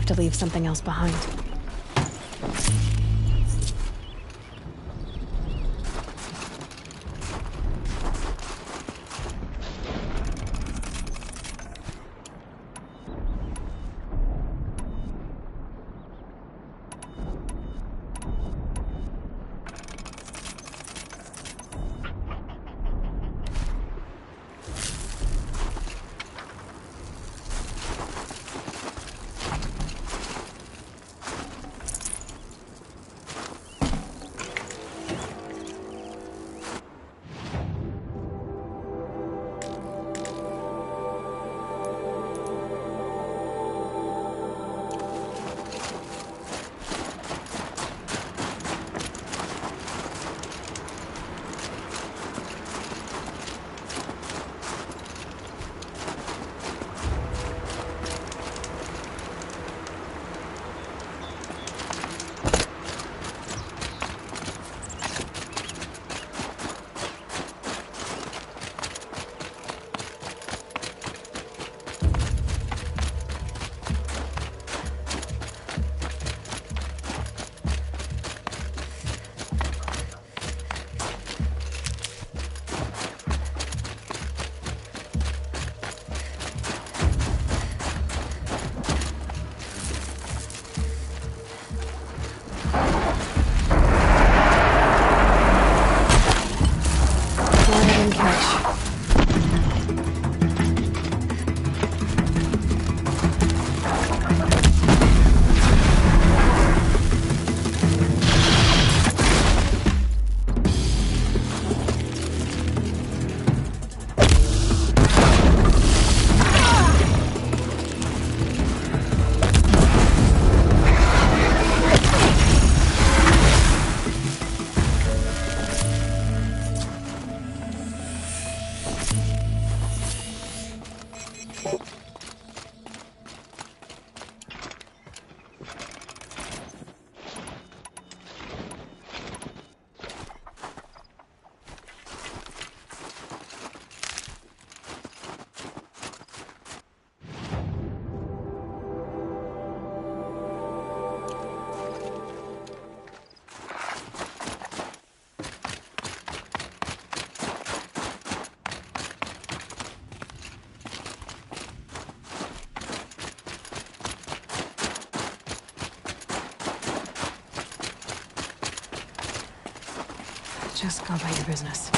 have to leave something else behind. Just go about your business.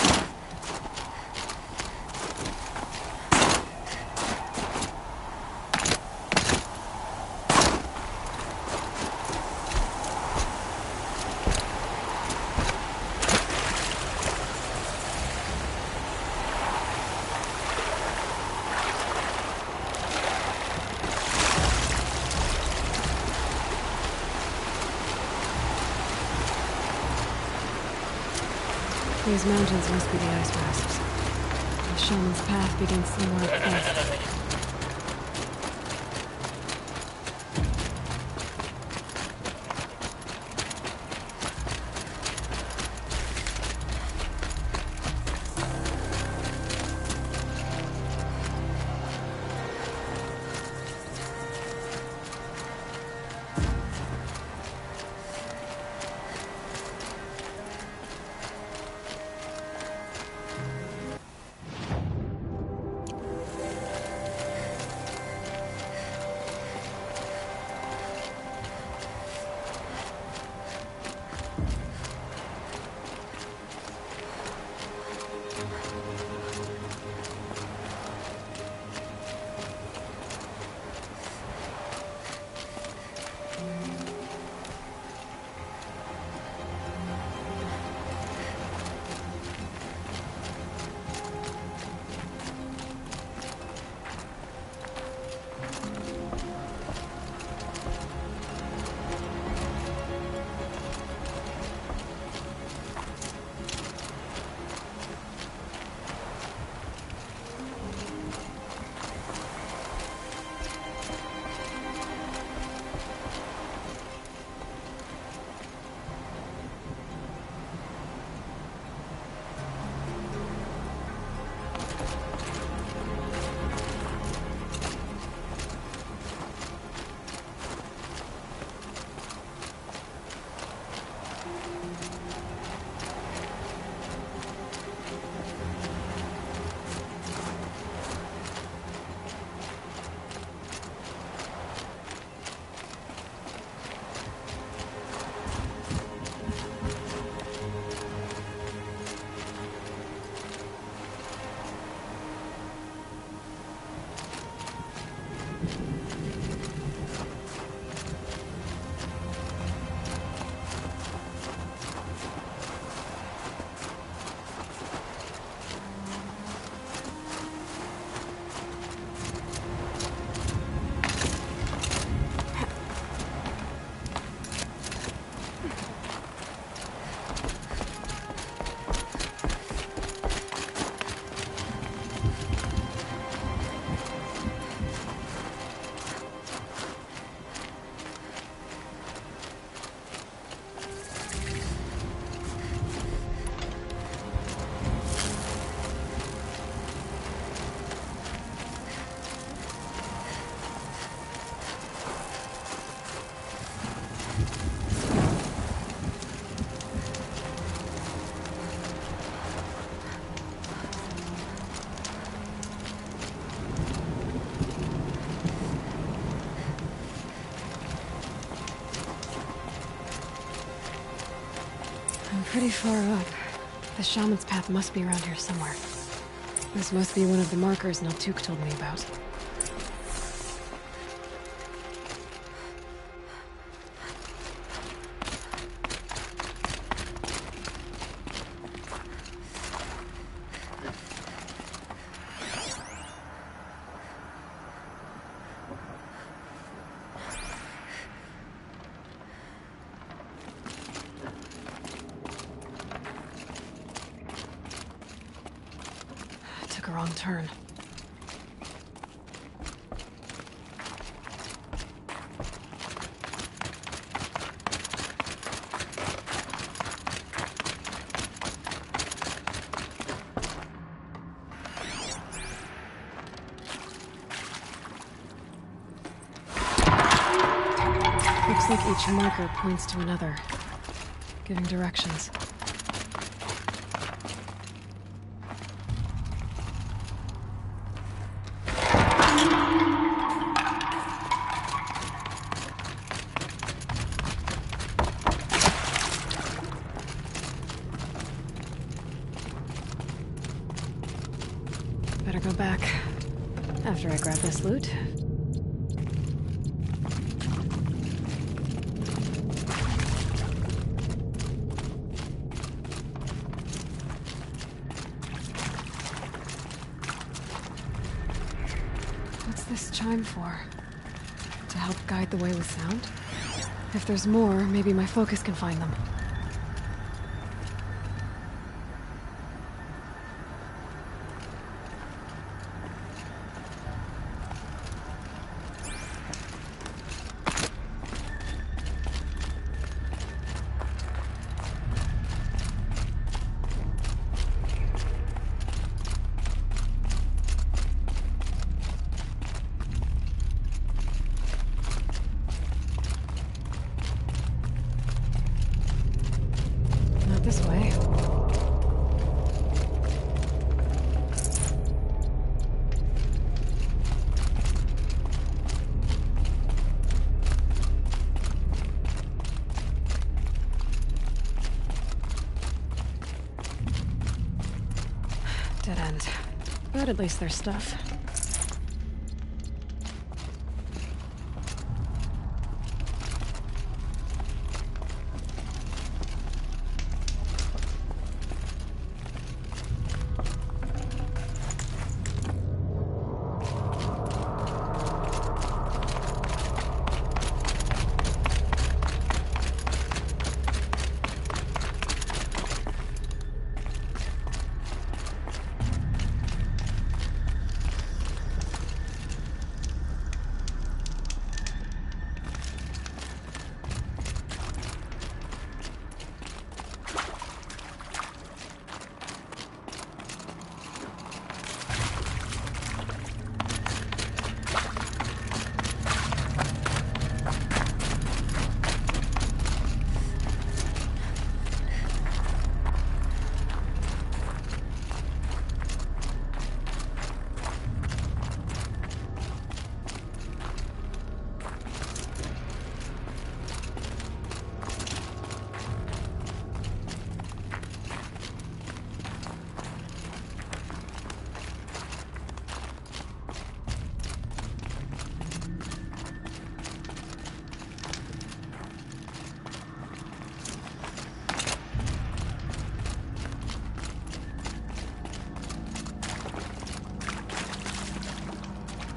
These mountains must be the ice wasps. The shaman's path begins somewhere up there. pretty far up. The shaman's path must be around here somewhere. This must be one of the markers Naltuk told me about. Took a wrong turn. Looks like each marker points to another, giving directions. Better go back after I grab this loot. What's this chime for? To help guide the way with sound? If there's more, maybe my focus can find them. This way. Dead end. But at least there's stuff.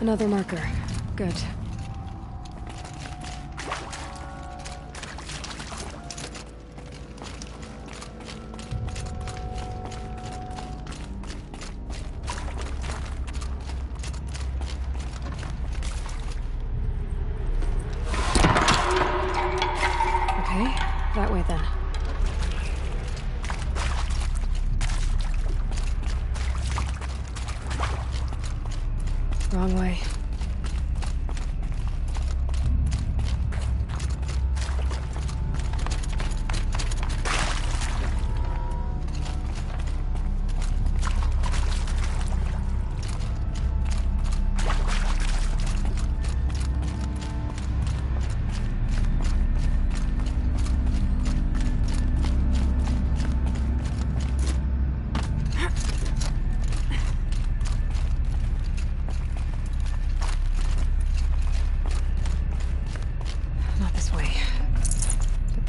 Another marker. Good. Okay, that way then. Wrong way.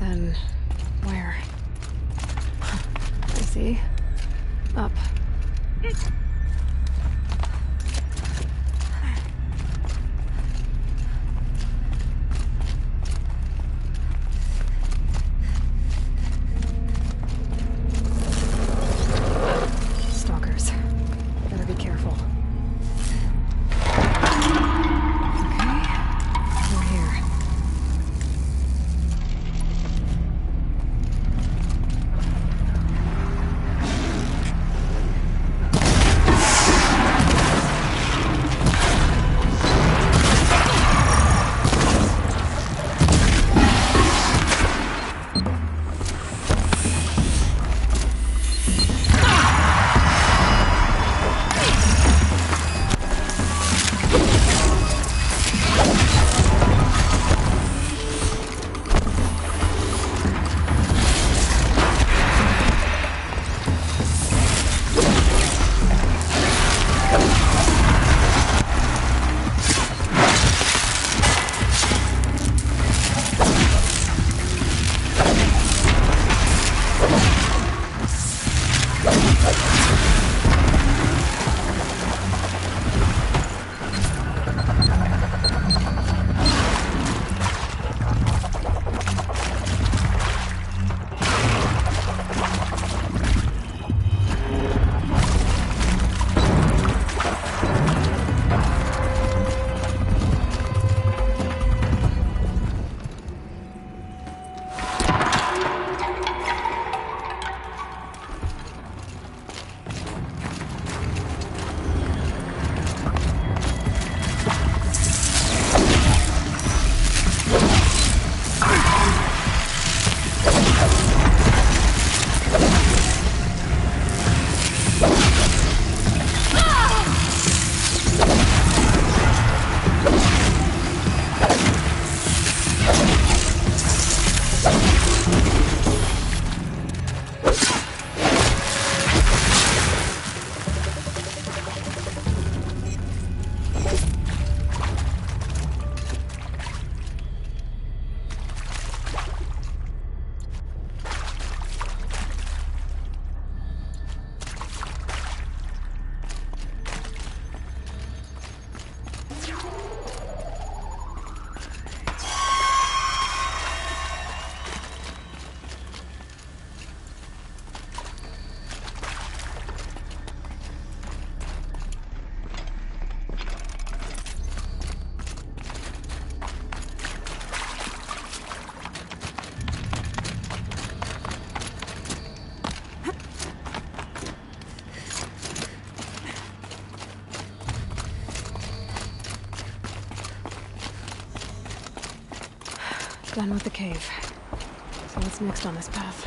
Then... where? I see. Up. Stalkers. Better be careful. Okay. We're here. Done with the cave. So what's next on this path?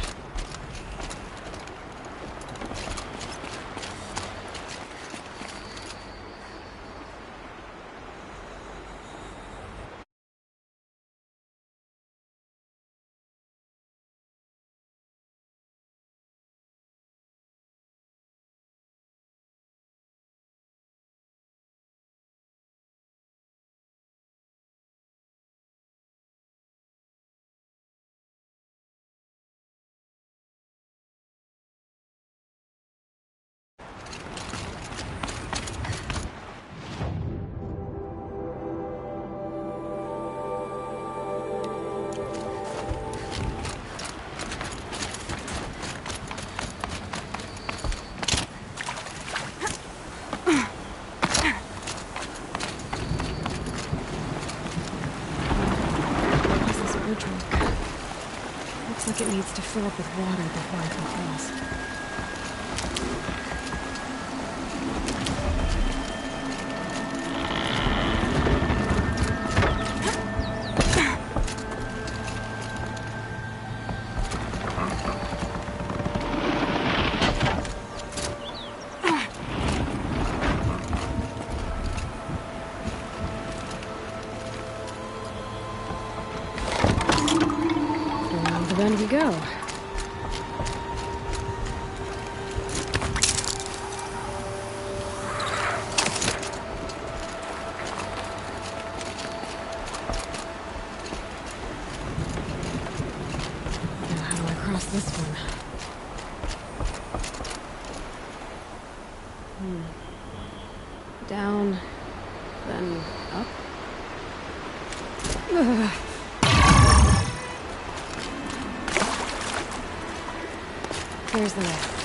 Looks like it needs to fill up with water before I can cross. Around the bend we go. across this one. Down, then up. Ugh. There's the way.